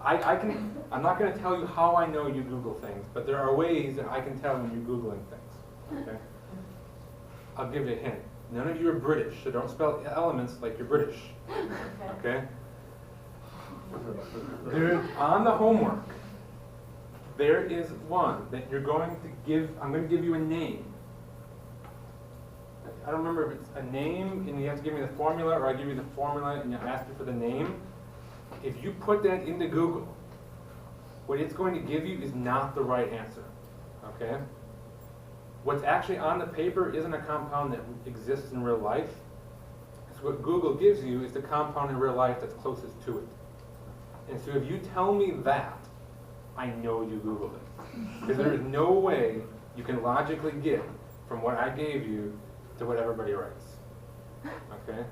I'm not going to tell you how I know you Google things, but there are ways that I can tell when you're Googling things. Okay? I'll give you a hint. None of you are British, so don't spell elements like you're British. Okay? On the homework, there is one that you're going to give, I'm going to give you a name. I don't remember if it's a name and you have to give me the formula, or I give you the formula and you ask me for the name. If you put that into Google, what it's going to give you is not the right answer. Okay? What's actually on the paper isn't a compound that exists in real life. So what Google gives you is the compound in real life that's closest to it. And so if you tell me that, I know you Googled it. Because there is no way you can logically get from what I gave you to what everybody writes. Okay?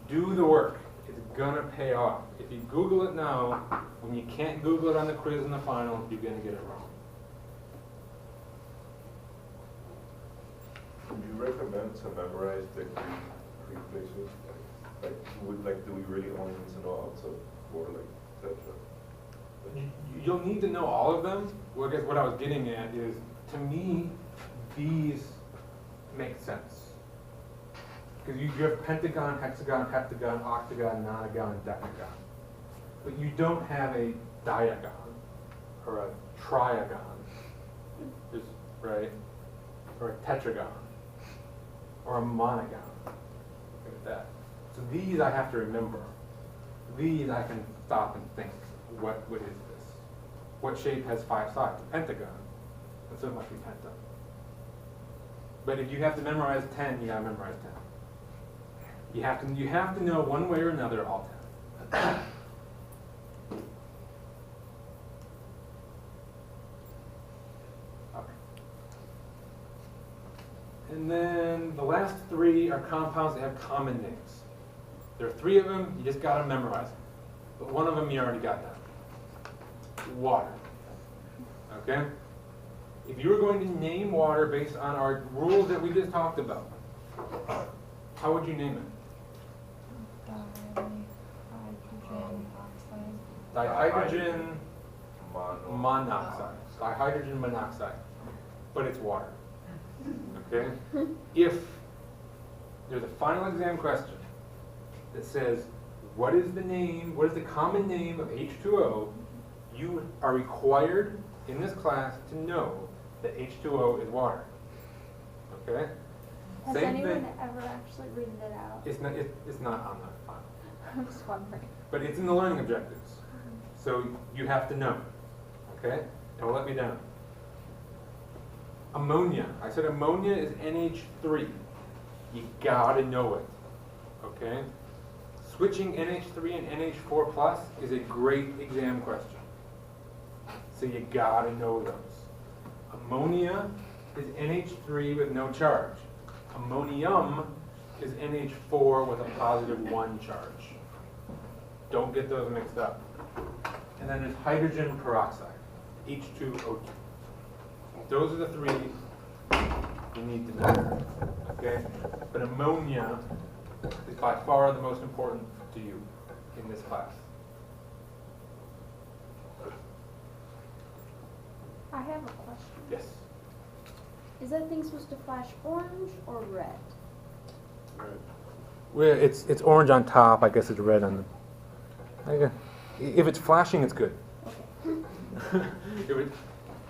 Do the work. It's gonna pay off. If you Google it now, when you can't Google it on the quiz and the final, you're gonna get it wrong. Would you recommend to memorize the Greek fixes? Do we really only need to know up to 4, like, tetra? You'll need to know all of them. Well, I guess what I was getting at is, to me, these make sense. Because you have pentagon, hexagon, heptagon, octagon, nonagon, decagon. But you don't have a diagon or a triagon, right? Or a tetragon or a monogon. Like that. So these I have to remember. These I can stop and think, what is this? What shape has 5 sides? A pentagon. And so it must be penta. But if you have to memorize 10, you gotta memorize 10. You have to know one way or another all 10. Okay. And then the last 3 are compounds that have common names. There are 3 of them, you just gotta memorize them. But one of them you already got done. Water. Okay? If you were going to name water based on our rules that we just talked about, how would you name it? Dihydrogen monoxide. Dihydrogen monoxide. But it's water. Okay? If there's a final exam question that says, what is the common name of H2O, you are required in this class to know that H2O is water. Okay? Has Same anyone thing. ever actually written it out? It's not on the final. I'm just wondering. But it's in the learning objectives. So you have to know. Okay? Don't let me down. Ammonia. I said ammonia is NH3. You gotta know it. Okay? Switching NH3 and NH4 plus is a great exam question. So you gotta know those. Ammonia is NH3 with no charge. Ammonium is NH4 with a positive 1 charge. Don't get those mixed up. And then there's hydrogen peroxide, H2O2. Those are the 3 you need to know. Okay? But ammonia is by far the most important to you in this class. I have a question. Yes? Is that thing supposed to flash orange or red? Well, it's orange on top. I guess it's red on the. If it's flashing, it's good.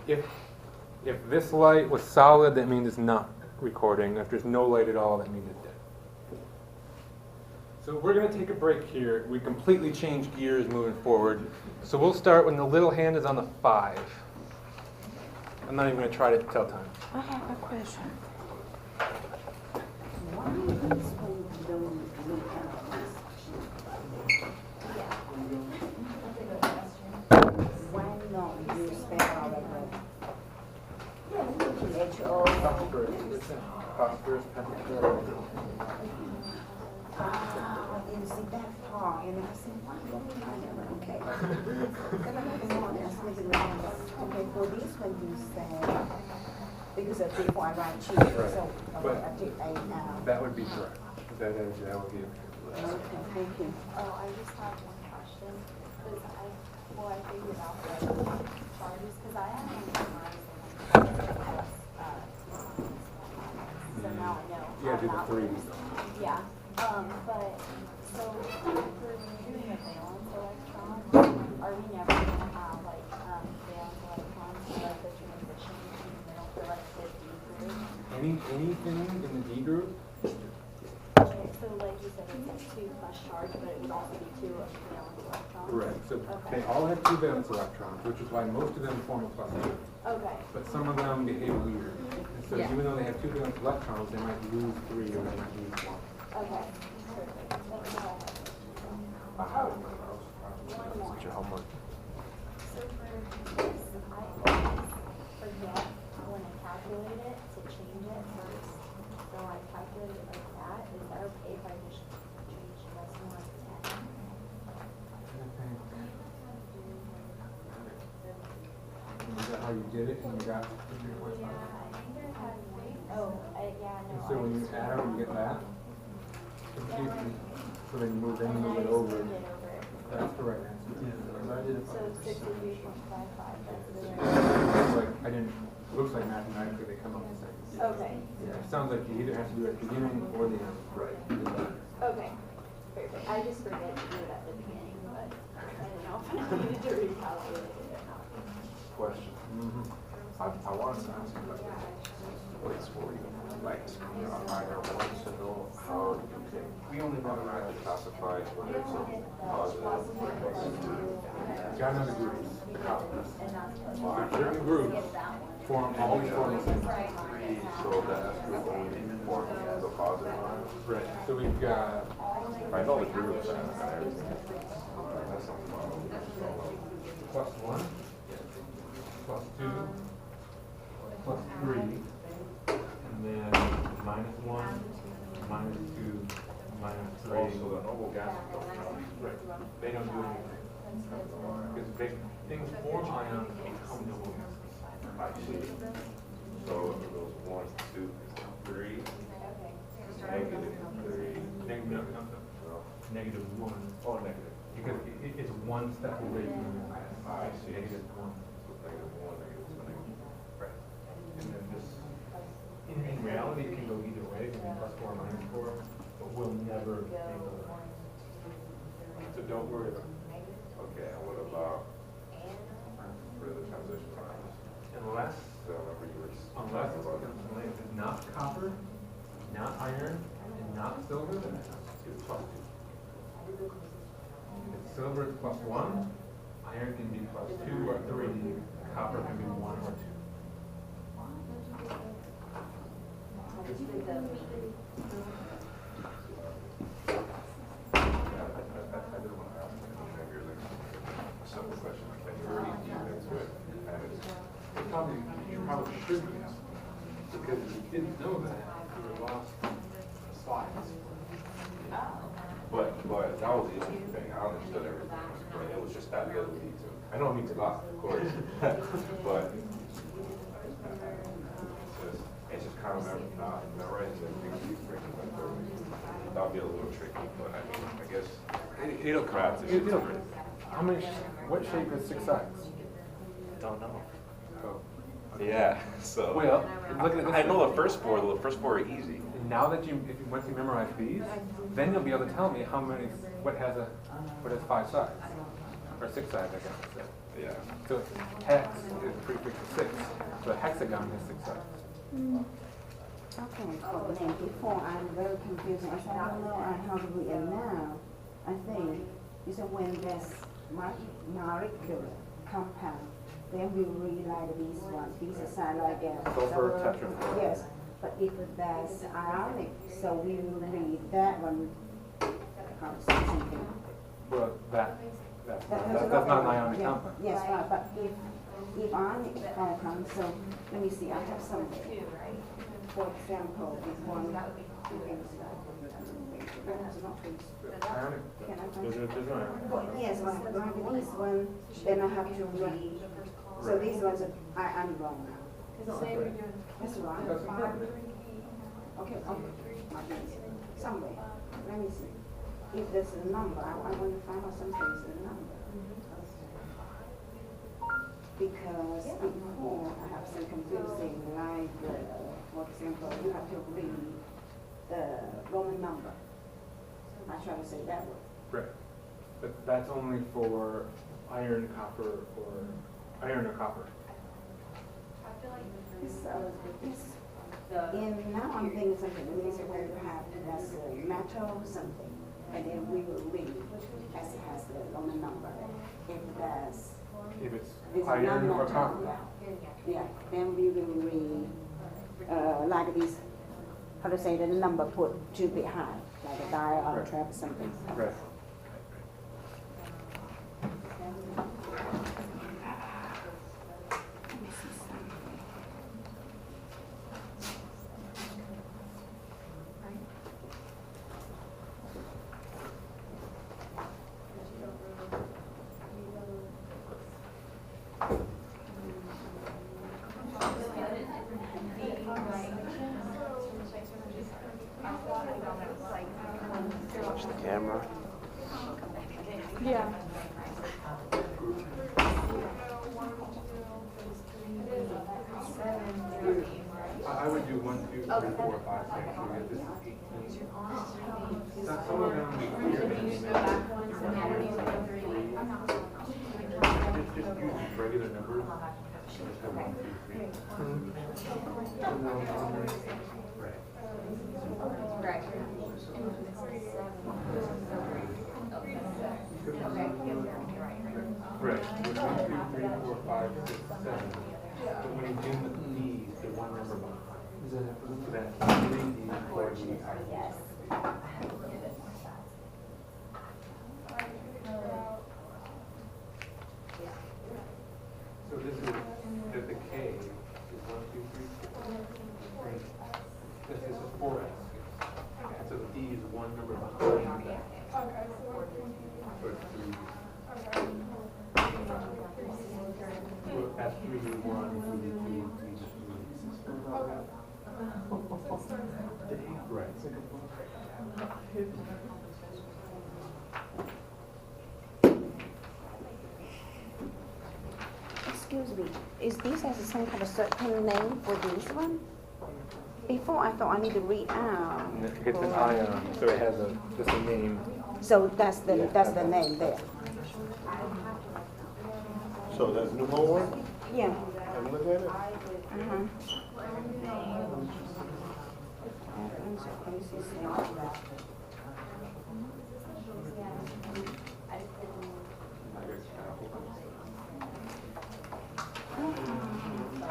If this light was solid, that means it's not recording. If there's no light at all, that means it's dead. So we're going to take a break here. We completely changed gears moving forward. So we'll start when the little hand is on the 5. I'm not even gonna try to tell time. I have a question. Why is when you don't look at this? Why not you spell out of it? H-O. Phosphorus, pentachlorophenol. You see that part, and I said, why don't I never, okay. Then I come on and I was looking around, okay, for this one you said, because of before I write you, so, okay, I did A now. That would be correct. That would be. Okay, thank you. Oh, I just have one question, because I figured out the charges, because I haven't memorized them. So now I know. Yeah, do the how three. Yeah, but, so, for when you're doing a valence electron, are we never gonna have, like, valence electrons, for, like, the transition in the middle for, like, the D group? Anything in the D group? Okay, so like you said, it's like 2 plus charge, but it would also be 2 valence electrons? Correct. So Okay. they all have 2 valence electrons, which is why most of them form a plus 2. Okay, But some of them behave weird. And so Yeah. even though they have 2 valence electrons, they might lose 3 or they might lose 1. okay, perfect. That's all I have. What's your homework? So for this, I always forget when I calculate it to change it first. So I calculate it like that. Is that okay if I just change decimal like 10? Is that how you did it and you got 3.5? Yeah, I think I had one. Oh, yeah, no. And so when you add them, you get that? So then you move them, move it over. That's the right answer. So 63.55, that's the right. It's like, looks like mathematically they come up the same. Okay, It sounds like you either have to do it at the beginning or the end. Right. okay, perfect. I just forget to do it at the beginning, but I don't know if I needed to recalculate it or not. Question. I wanted to ask you about place for you. Like, either wants to know how you can, we only automatically classify whether it's a positive or negative. Got another group, the couples. Certain groups always form the same. So that group only forms the positive line. Right. So we've got I know the groups and everything. That's not fun. plus 1, plus 2, plus 3, and then minus 1, minus 2, minus 3. Also, the noble gases don't count. Right. They don't do anything. Because big things form ions become noble gases. I see. So it goes 1, 2, 3, negative 3. Negative 1. Oh, negative. Because it's one step away from the I see. negative 1. So negative 1, negative 2, negative. Right. And then this, in reality, it can go either way, it can be plus 4 or minus 4, but we'll never make those. So don't worry about it. Okay, and what about for the transition lines? Unless, So I remember you were unless talking about it. it's not copper, not iron, and not silver, then it's plus 2. If it's silver, it's plus 1, iron can be plus 2 or 3, copper can be 1 or 2. I didn't want to ask you, maybe you're like, a simple question, like, can you already deep into it? And it's, You probably should be, because if you didn't know that, you would have lost slides. but that was the interesting thing, I understood everything, but it was just that little detail. I don't need to lie. Of course, but it's just kind of not memorizing the things you bring like that'll be a little tricky, but I mean, I guess It'll come. math is It'll, different. how many, what shape has 6 sides? Don't know. Oh. Yeah, so. Well, look at it this I know way. the first four are easy. Now that once you memorize these, then you'll be able to tell me what has 5 sides, or 6 sides, I guess. Yeah. So hex is prefix of 6, so a hexagon has 6 sides. Okay, so then before I'm very confused, I said, I don't know how to read it now. I think, you said when this molecular compound then we rewrite these ones. These are sound like Sulfur tetrafluoride. Yes, but if that's ionic, so we will read that one. Something. Well, that's That's not an ionic yeah. compound. Yes, right, but if ionic compound, so let me see, I have some. For example, this one. Ionic. Can I There's find? no ionic. Well, yes, like this one, then I have to read. So these ones, I'm wrong now. That's right. That's important. Okay, my goodness. Somewhere, let me see. If there's a number, I want to find out something's a number. Because before, I have some confusing, like, for example, you have to read the Roman number. I try to say that word. Right. But that's only for iron, copper, or iron or copper. So, and now I'm thinking something, it means where you have, that's a metal something, and then we will read as it has the Roman number. If that's, If it's it's a iron or non-metal, copper. yeah, then we will read, like this, how to say, the number put two behind, like a die or a Right. trap or something. Right. Watch the camera. Yeah. I would do 1, 2, 3, 4, 5, 6. So we get this 18. Some of them weird. Just use regular numbers. Just have 1, 2, 3. Right. Right. 1, 2, 3, 4, 5, 6, 7. But when you do the D's, the one number behind. That's 3 D, 4 D. Yes. So this is, the K is 1, 2, 3, 4. This is 4S. And so the D is one number behind that. So it's 3. So that's 3, 1, 3, 2, 3. Right. Excuse me, is this has some kind of certain name for this one? Before I thought I need to read out. It's an ion, so it has just a name. So that's the name there. So that's new homework? Yeah. Have a look at it?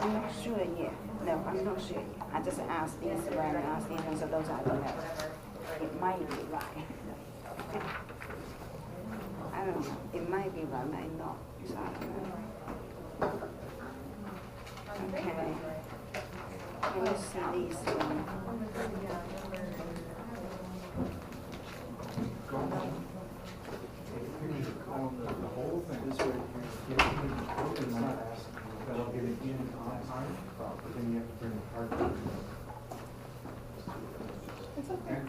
I'm not sure yet. No, I'm not sure yet. I just asked these around, asked these ones, so those I don't know. It might be right. I don't know. It might be right, might not. So I don't know. Okay. Let me see these. The whole thing, this right here, that'll get it in on time, but then you have to bring the card. It's okay.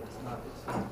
It's not the same.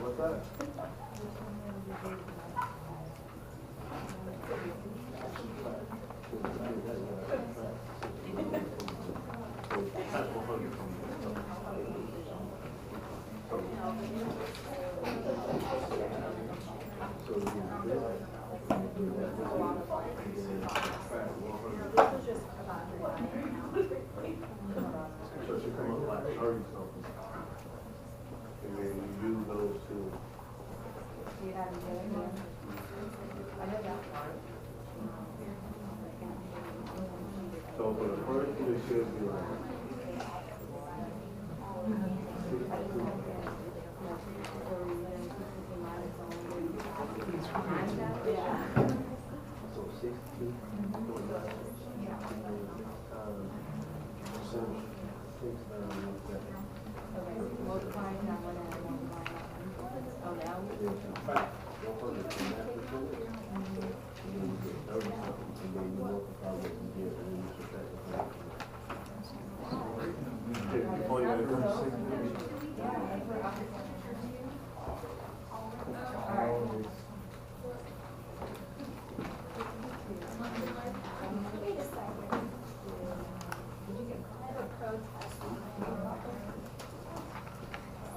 What's that? So she come up like 30 something. And then you do those two. So for the first two, it should be like. So 62. Wait a second. I have a protest.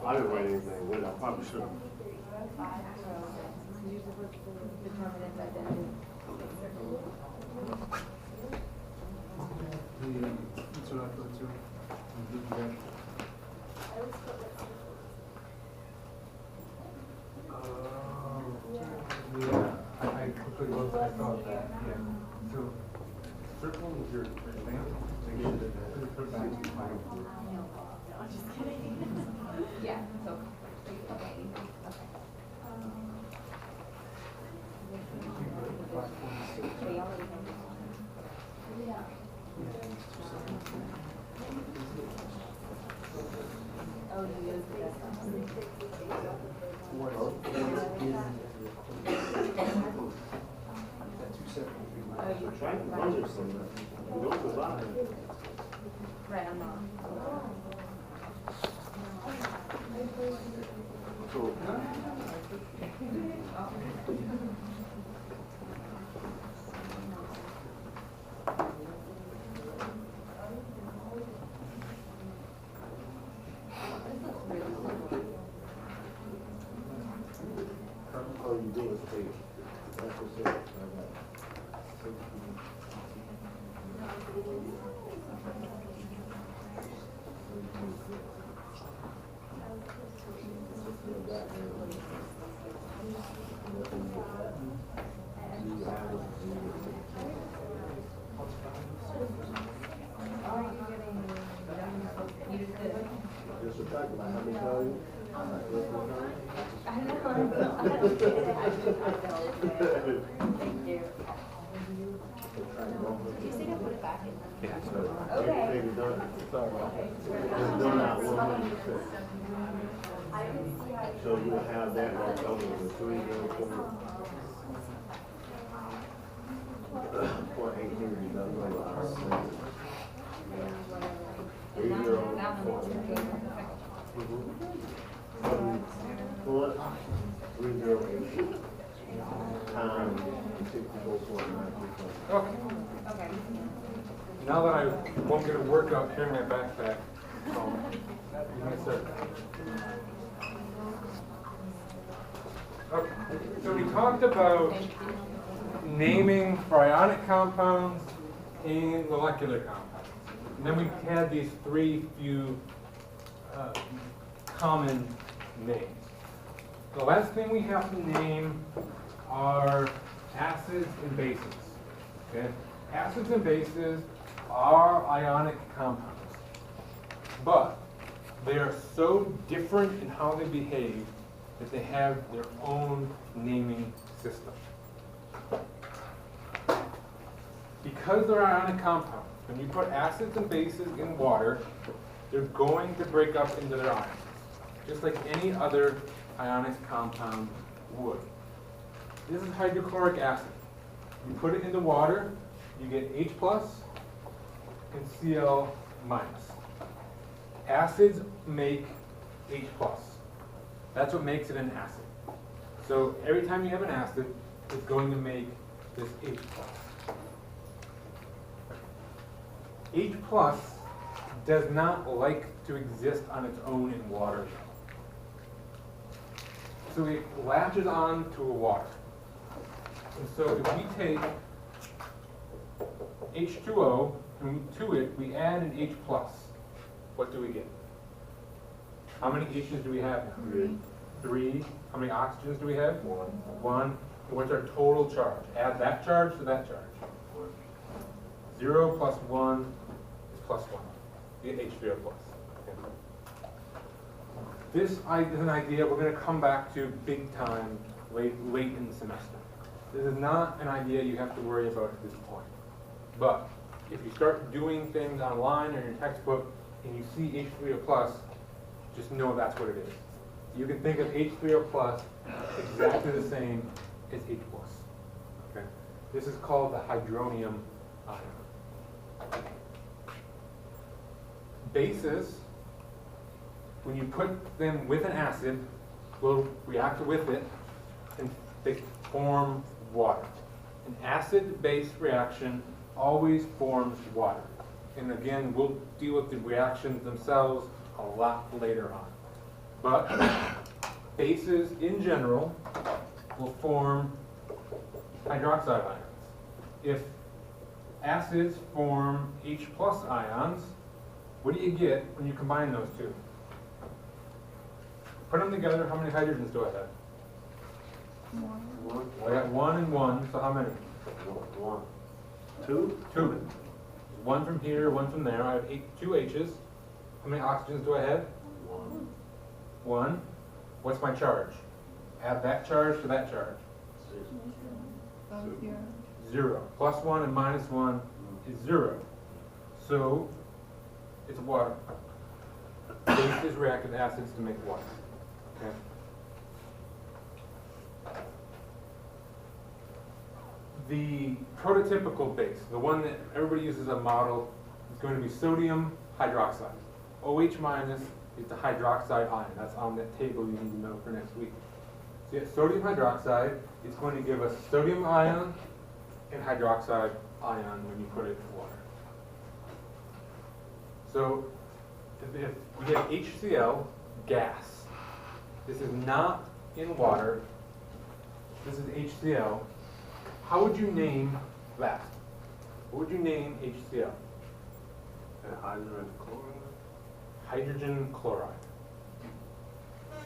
I didn't write anything with it, I probably should have. That's what I thought too. Yeah, I quickly looked, I thought that, yeah. So, circle with your thing, make sure that put back to my. Yeah, so. Trying to budget something. You don't survive. Right, I'm not. So, all you do is take. That's what's it. I got 60. Just a fact about how many times. Thank you. You say to put it back in? Yeah. Everything done. It's done out 100%. So you'll have that left over with 3 for 18 done like 308 times 64.9%. Okay. Okay. Now that I won't get a workout carrying my backpack home, you can start. Okay, so we talked about naming for ionic compounds and molecular compounds. And then we had these three few common names. The last thing we have to name are acids and bases. Okay? Acids and bases are ionic compounds. But They are so different in how they behave that they have their own naming system. Because they're ionic compounds, when you put acids and bases in water, they're going to break up into their ions, just like any other ionic compound would. This is hydrochloric acid. You put it into water, you get H plus and Cl minus. Acids make H plus. That's what makes it an acid. So every time you have an acid, it's going to make this H plus. H plus does not like to exist on its own in water. So it latches on to a water. And so if we take H2O and to it we add an H plus, what do we get? How many H's do we have now? 3. How many oxygens do we have? 1. And what's our total charge? Add that charge to that charge. 0 plus 1 is plus 1. You get H3O plus. This is an idea we're going to come back to big time late in the semester. This is not an idea you have to worry about at this point. But if you start doing things online or in your textbook and you see H3O plus, just know that's what it is. You can think of H3O plus exactly the same as H plus. Okay? This is called the hydronium ion. Bases, when you put them with an acid, will react with it and they form water. An acid-base reaction always forms water. And again, we'll deal with the reactions themselves a lot later on. But bases in general will form hydroxide ions. If acids form H plus ions, what do you get when you combine those two? Put them together, how many hydrogens do I have? 1. I got 1 and 1, so how many? 1. 2. 2. 1 from here, 1 from there. I have 2 H's. How many oxygens do I have? 1. 1. What's my charge? Add that charge to that charge. 6. 0. Plus 1 and minus 1 is 0. So it's water. Bases react with acids to make water. Okay. The prototypical base, the one that everybody uses as a model, is going to be sodium hydroxide. OH minus is the hydroxide ion. That's on that table you need to know for next week. So yeah, sodium hydroxide is going to give us sodium ion and hydroxide ion when you put it in water. So if we have HCl, gas, this is not in water, this is HCl, how would you name that? What would you name HCl? Hydrogen chloride. Hydrogen chloride.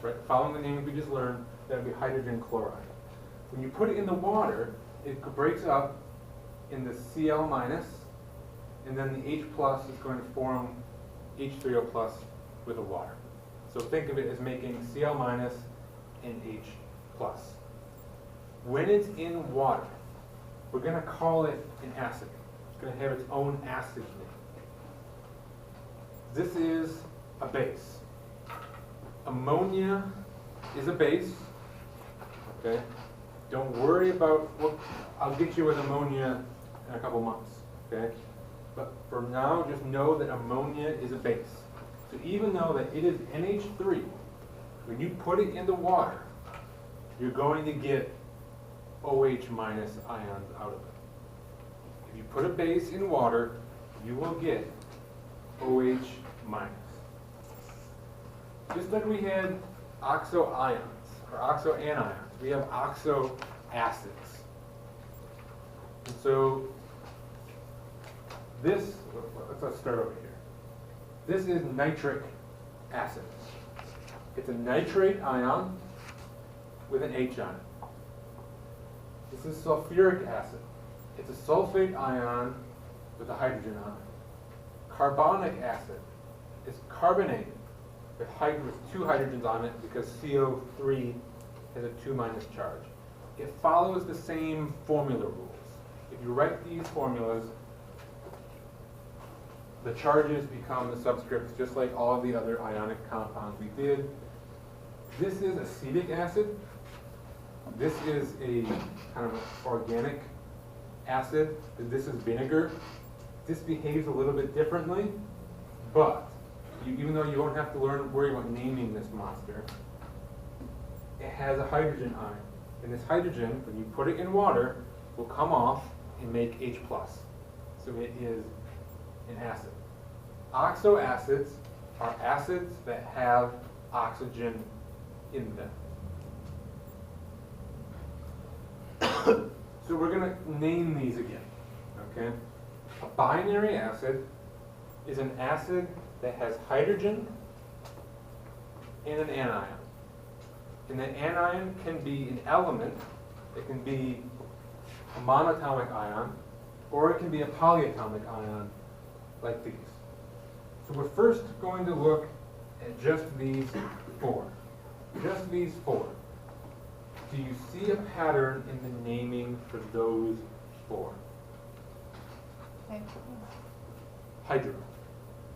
Right, following the names we just learned, that would be hydrogen chloride. When you put it in the water, it breaks up in the Cl minus, and then the H plus is going to form H3O plus with the water. So think of it as making Cl minus and H plus. When it's in water, we're going to call it an acid. It's going to have its own acid name. This is a base. Ammonia is a base. Okay? Don't worry about what I'll get you with ammonia in a couple months. Okay? But for now, just know that ammonia is a base. So even though that it is NH3, when you put it in the water, you're going to get OH minus ions out of it. If you put a base in water, you will get OH minus. Just like we had oxo ions or oxo anions, we have oxo acids. And so this, let's start over here. This is nitric acid. It's a nitrate ion with an H on it. This is sulfuric acid. It's a sulfate ion with a hydrogen on it. Carbonic acid is carbonated with 2 hydrogens on it because CO3 has a 2- charge. It follows the same formula rules. If you write these formulas, the charges become the subscripts just like all of the other ionic compounds we did. This is acetic acid. This is a kind of organic acid. This is vinegar. This behaves a little bit differently, but even though you won't have to worry about naming this monster, it has a hydrogen on it. And this hydrogen, when you put it in water, will come off and make H+. So it is an acid. Oxoacids are acids that have oxygen in them. So we're going to name these again, okay? A binary acid is an acid that has hydrogen and an anion. And the anion can be an element, it can be a monatomic ion, or it can be a polyatomic ion, like these. So we're first going to look at just these 4. Just these 4. Do you see a pattern in the naming for those 4? Hydro.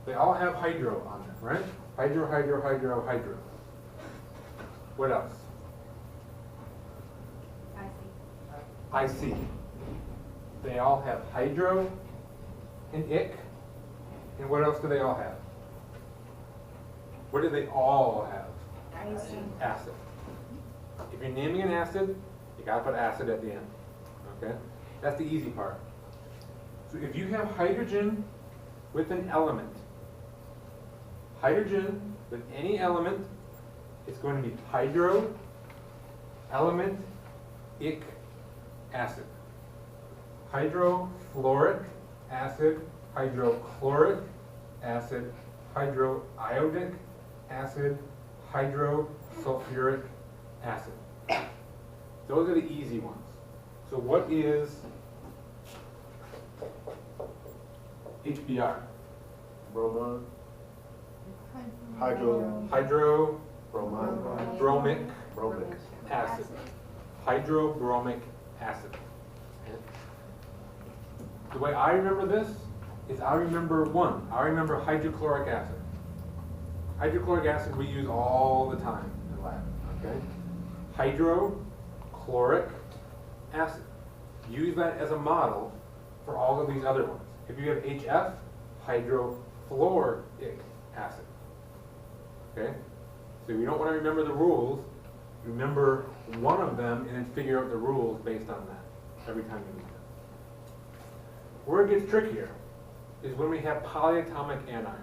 They all have hydro on them, right? Hydro, hydro, hydro, hydro. What else? IC. They all have hydro and ic. And what else do they all have? What do they all have? Acid. If you're naming an acid, you gotta put acid at the end. Okay? That's the easy part. So if you have hydrogen with an element, hydrogen with any element, it's going to be hydro, element, ic, acid. Hydrofluoric acid, hydrochloric acid, hydroiodic acid, hydrosulfuric acid. Those are the easy ones. So what is HBr? Bromine, Hydrobromic bromic. acid. Hydrobromic acid. Okay. The way I remember this is I remember hydrochloric acid. Hydrochloric acid we use all the time in lab. Okay? Hydrochloric acid. Use that as a model for all of these other ones. If you have HF, hydrofluoric acid. Okay? So if you don't want to remember the rules, remember one of them and then figure out the rules based on that every time you use it. Where it gets trickier is when we have polyatomic anions.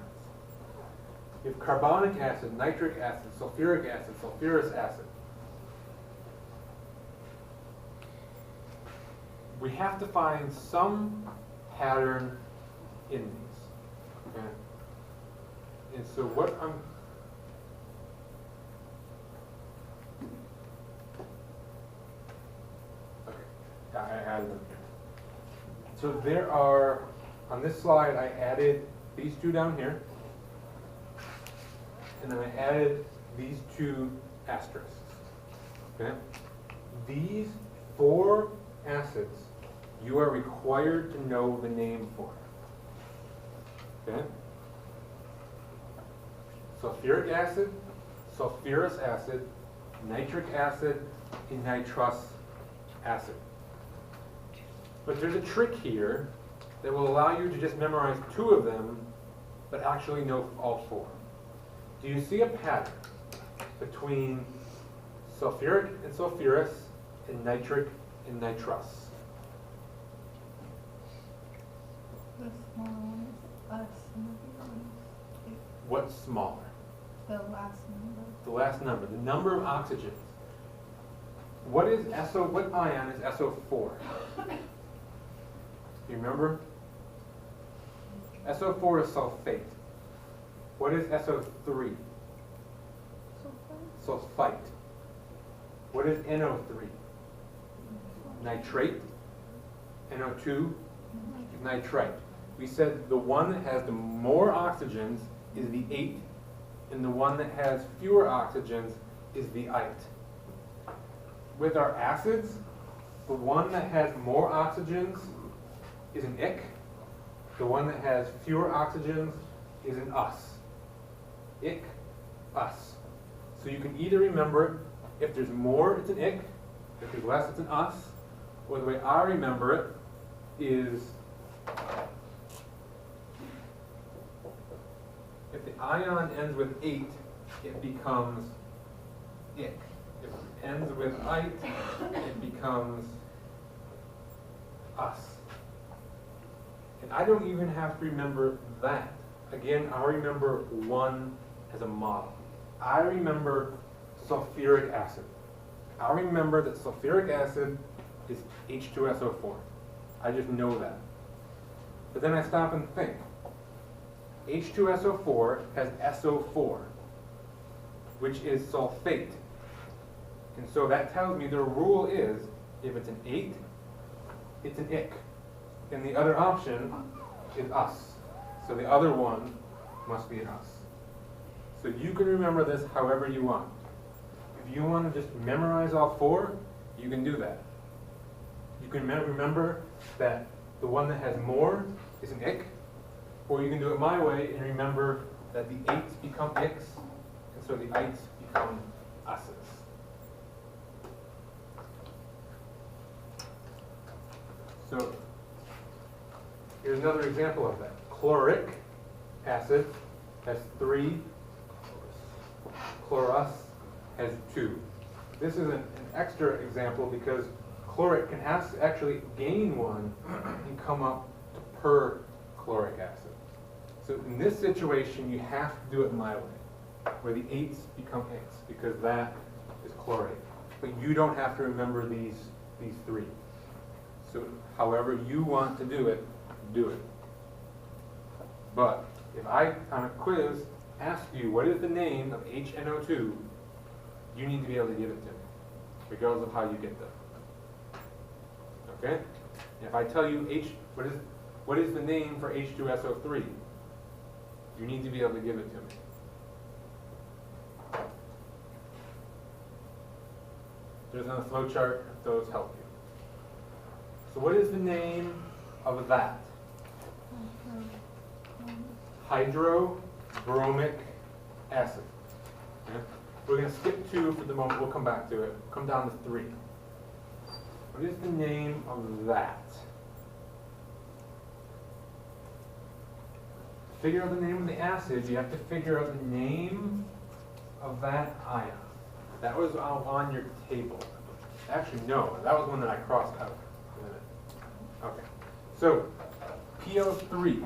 You have carbonic acid, nitric acid, sulfuric acid, sulfurous acid. We have to find some pattern in these. Okay? And so what I'm I added them here. So there are, on this slide, I added these 2 down here. And then I added these 2 asterisks. Okay? These 4 acids, you are required to know the name for. Okay? Sulfuric acid, sulfurous acid, nitric acid, and nitrous acid. But there's a trick here that will allow you to just memorize 2 of them, but actually know all 4. Do you see a pattern between sulfuric and sulfurous and nitric and nitrous? The smaller one is less and the bigger one is What's smaller? the last number. The last number, the number of oxygens. What ion is SO4? Do you remember? SO4 is sulfate. What is SO3? Sulfite. What is NO3? Nitrate. NO2? Nitrite. We said the one that has the more oxygens is the 8 and the one that has fewer oxygens is the ite. With our acids, the one that has more oxygens is an ic. The one that has fewer oxygens is an us. Ic, us. So you can either remember it, if there's more, it's an ic. If there's less, it's an us. Or the way I remember it is, if the ion ends with 8, it becomes ic. If it ends with ite, it becomes us. And I don't even have to remember that. Again, I remember one as a model. I remember sulfuric acid. I remember that sulfuric acid is H2SO4. I just know that. But then I stop and think. H2SO4 has SO4, which is sulfate. And so that tells me the rule is, if it's an 8, it's an ic. And the other option is us. So the other one must be an us. So you can remember this however you want. If you want to just memorize all 4, you can do that. You can remember that the one that has more is an ic, or you can do it my way and remember that the 8s become ics, and so the ites become us's. So here's another example of that. Chloric acid has 3, chlorus has 2. This is an extra example because chloric can actually gain 1 and come up to perchloric acid. So in this situation, you have to do it my way, where the 8s become ics, because that is chlorate. But you don't have to remember these 3. So however you want to do it, do it. But if I, on a quiz, ask you what is the name of HNO2, you need to be able to give it to me, regardless of how you get there. Okay? And if I tell you what is the name for H2SO3, you need to be able to give it to me. There's on the flow chart if those help you. So what is the name of that? Hydrobromic acid. Okay? We're going to skip 2 for the moment. We'll come back to it. Come down to 3. What is the name of that? To figure out the name of the acid, you have to figure out the name of that ion. That was on your table. Actually, no. That was one that I crossed out. Okay. So, PO3.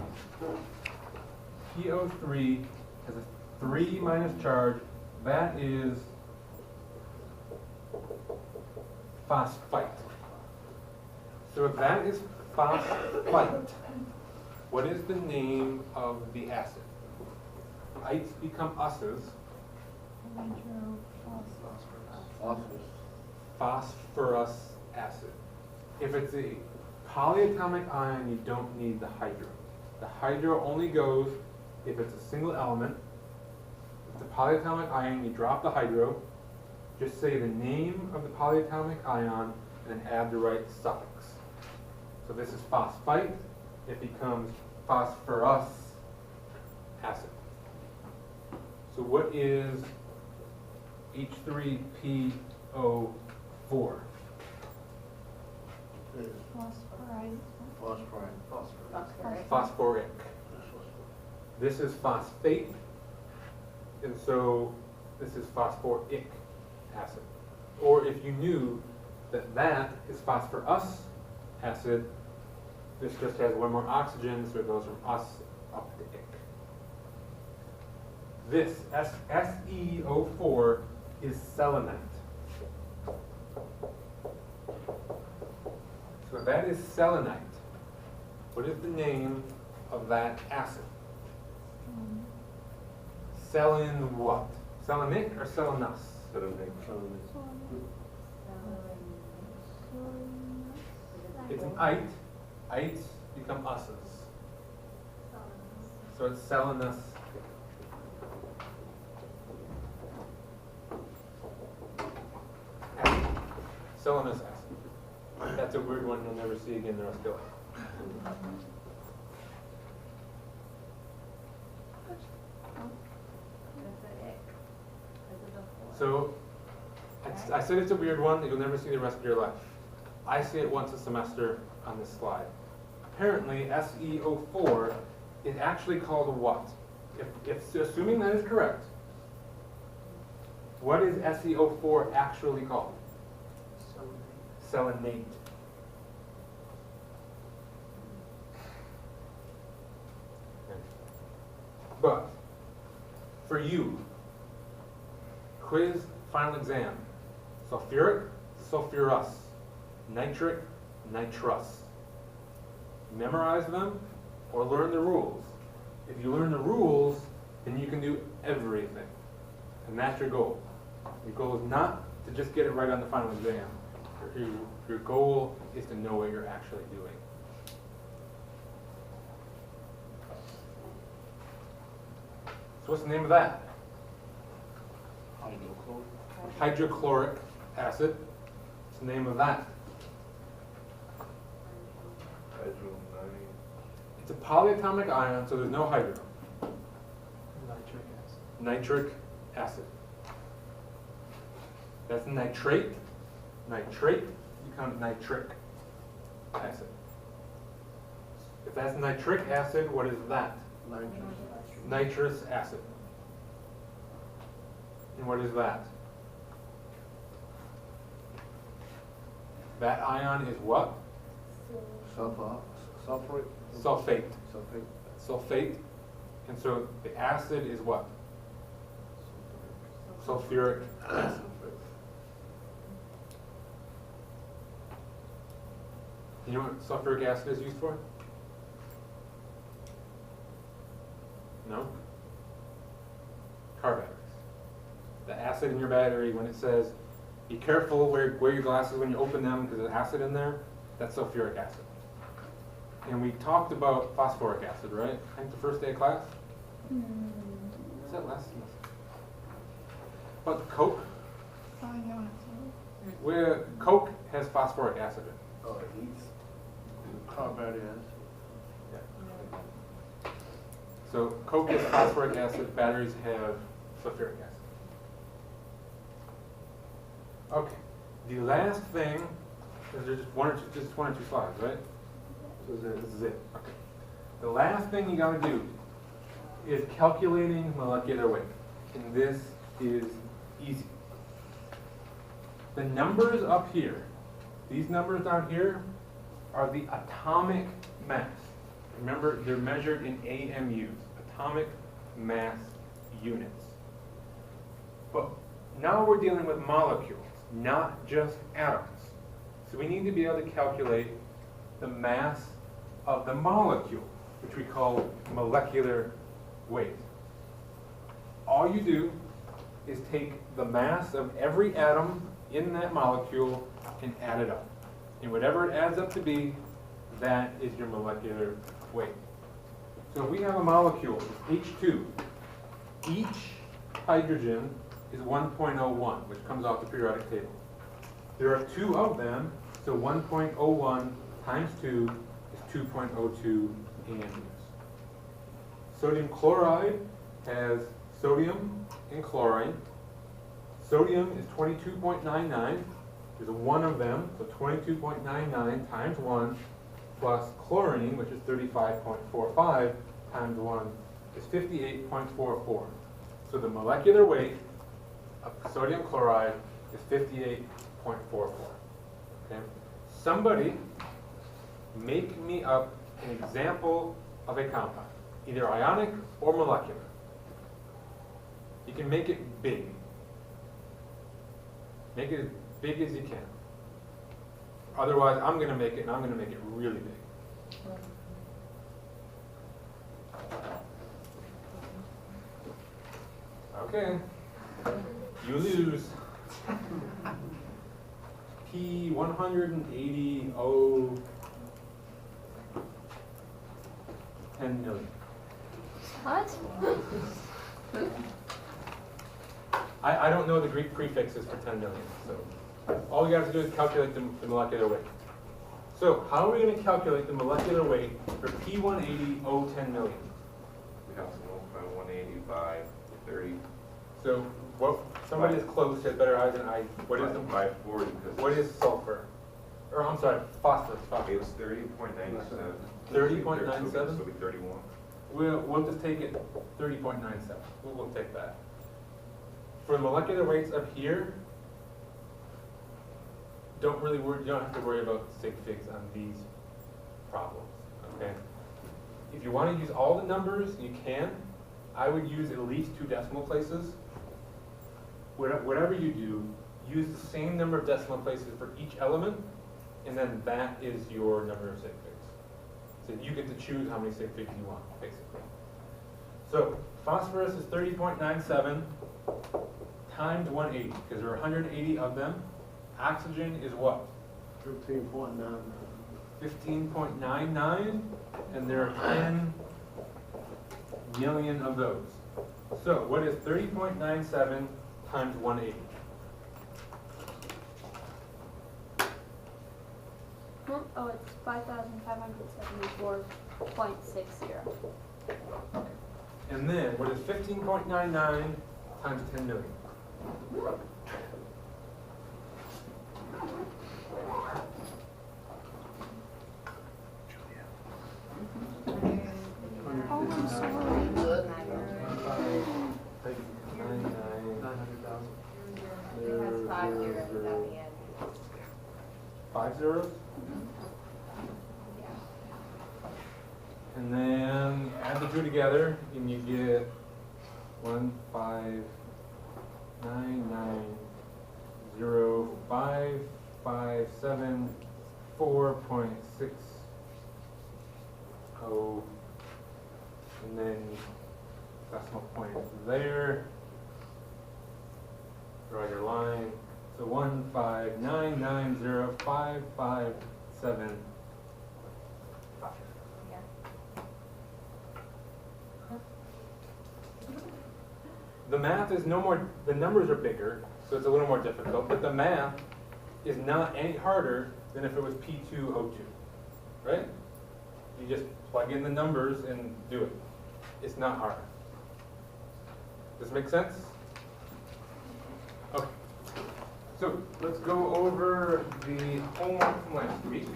PO3 has a 3 minus charge. That is phosphite. So if that is phosphite, what is the name of the acid? Ites become us's. Phosphorus acid. If it's a polyatomic ion, you don't need the hydro. The hydro only goes if it's a single element. If it's a polyatomic ion, you drop the hydro, just say the name of the polyatomic ion, and then add the right suffix. So this is phosphite. It becomes phosphorus acid. So what is H3PO4? Phosphoric. This is phosphate, and so this is phosphoric acid. Or if you knew that that is phosphorus acid, this just has 1 more oxygen, so it goes from us up to ic. This, SeO4, is selenite. So that is selenite. What is the name of that acid? Selen what? Selenic or selenus? It's an ite. Ites become us's. So it's selenus selenous acid. That's a weird one you'll never see again the rest of your life. So, I said it's a weird one that you'll never see the rest of your life. I see it once a semester on this slide. Apparently, SeO4 is actually called what? If assuming that is correct, what is SeO4 actually called? Selenate. But, for you, quiz, final exam, sulfuric, sulfurous, nitric, nitrous. Memorize them or learn the rules. If you learn the rules, then you can do everything. And that's your goal. Your goal is not to just get it right on the final exam. Your goal is to know what you're actually doing. So what's the name of that? Hydrochloric acid. What's the name of that? It's a polyatomic ion, so there's no hydrogen. Nitric acid. Nitric acid. That's nitrate. Nitrate becomes nitric acid. If that's nitric acid, what is that? Nitrous acid. And what is that? That ion is what? Sulfate. Sulfate. Sulfate. And so the acid is what? Sulfuric acid. You know what sulfuric acid is used for? No? Car batteries. The acid in your battery, when it says, be careful, wear your glasses when you open them because there's acid in there, that's sulfuric acid. And we talked about phosphoric acid, right? I think the first day of class? Was that last semester? But Coke? Where Coke has phosphoric acid in it. Oh, it eats car battery acid. So Coke has phosphoric acid, batteries have sulfuric acid. Okay, the last thing, there's just one or two slides, right? This is it. Okay. The last thing you gotta do is calculating molecular weight. And this is easy. The numbers up here, these numbers down here, are the atomic mass. Remember, they're measured in AMUs, atomic mass units. But now we're dealing with molecules, not just atoms. So we need to be able to calculate the mass of the molecule, which we call molecular weight. All you do is take the mass of every atom in that molecule and add it up. And whatever it adds up to be, that is your molecular weight. So if we have a molecule, H2, each hydrogen is 1.01, which comes off the periodic table. There are two of them, so 1.01 times 2 is 2.02 AMUs. Sodium chloride has sodium and chlorine. Sodium is 22.99. There's one of them, so 22.99 times 1 plus chlorine, which is 35.45 times 1 is 58.44. So the molecular weight of sodium chloride is 58.44. Okay? Somebody make me up an example of a compound, either ionic or molecular. You can make it big. Make it as big as you can. Otherwise, I'm going to make it, and I'm going to make it really big. Okay. You lose. P180, 10 million. What? I don't know the Greek prefixes for 10 million, so all you have to do is calculate the molecular weight. So how are we going to calculate the molecular weight for P180 O10 million? We have to multiply 180 by 30. So what? Somebody is close, has better eyes than I. What is the? By 40, because. What is sulfur? Or I'm sorry, phosphorus. It's 30.97. 30.97? So it'll be 31. We'll just take it 30.97. We'll take that. For molecular weights up here, you don't have to worry about sig figs on these problems, okay? If you want to use all the numbers, you can. I would use at least 2 decimal places. Whatever you do, use the same number of decimal places for each element, and then that is your number of sig figs. So you get to choose how many sig figs you want, basically. So phosphorus is 30.97 times 180, because there are 180 of them. Oxygen is what? 13.9. 15.99, and there are 10 million of those. So what is 30.97 times 180? Oh, it's 5,574.60. And then what is 15.99 times 10 million? Oh, I'm sorry. 900,000. It has 5 zeros at the end. 5 zeros? And then add the two together, and you get 1590557.60, and then decimal point there. Draw your line. So 159905575. The math is no more, the numbers are bigger, so it's a little more difficult, but the math is not any harder than if it was P2O2, right? You just plug in the numbers and do it. It's not hard. Does this make sense? Okay. So let's go over the homework from last week.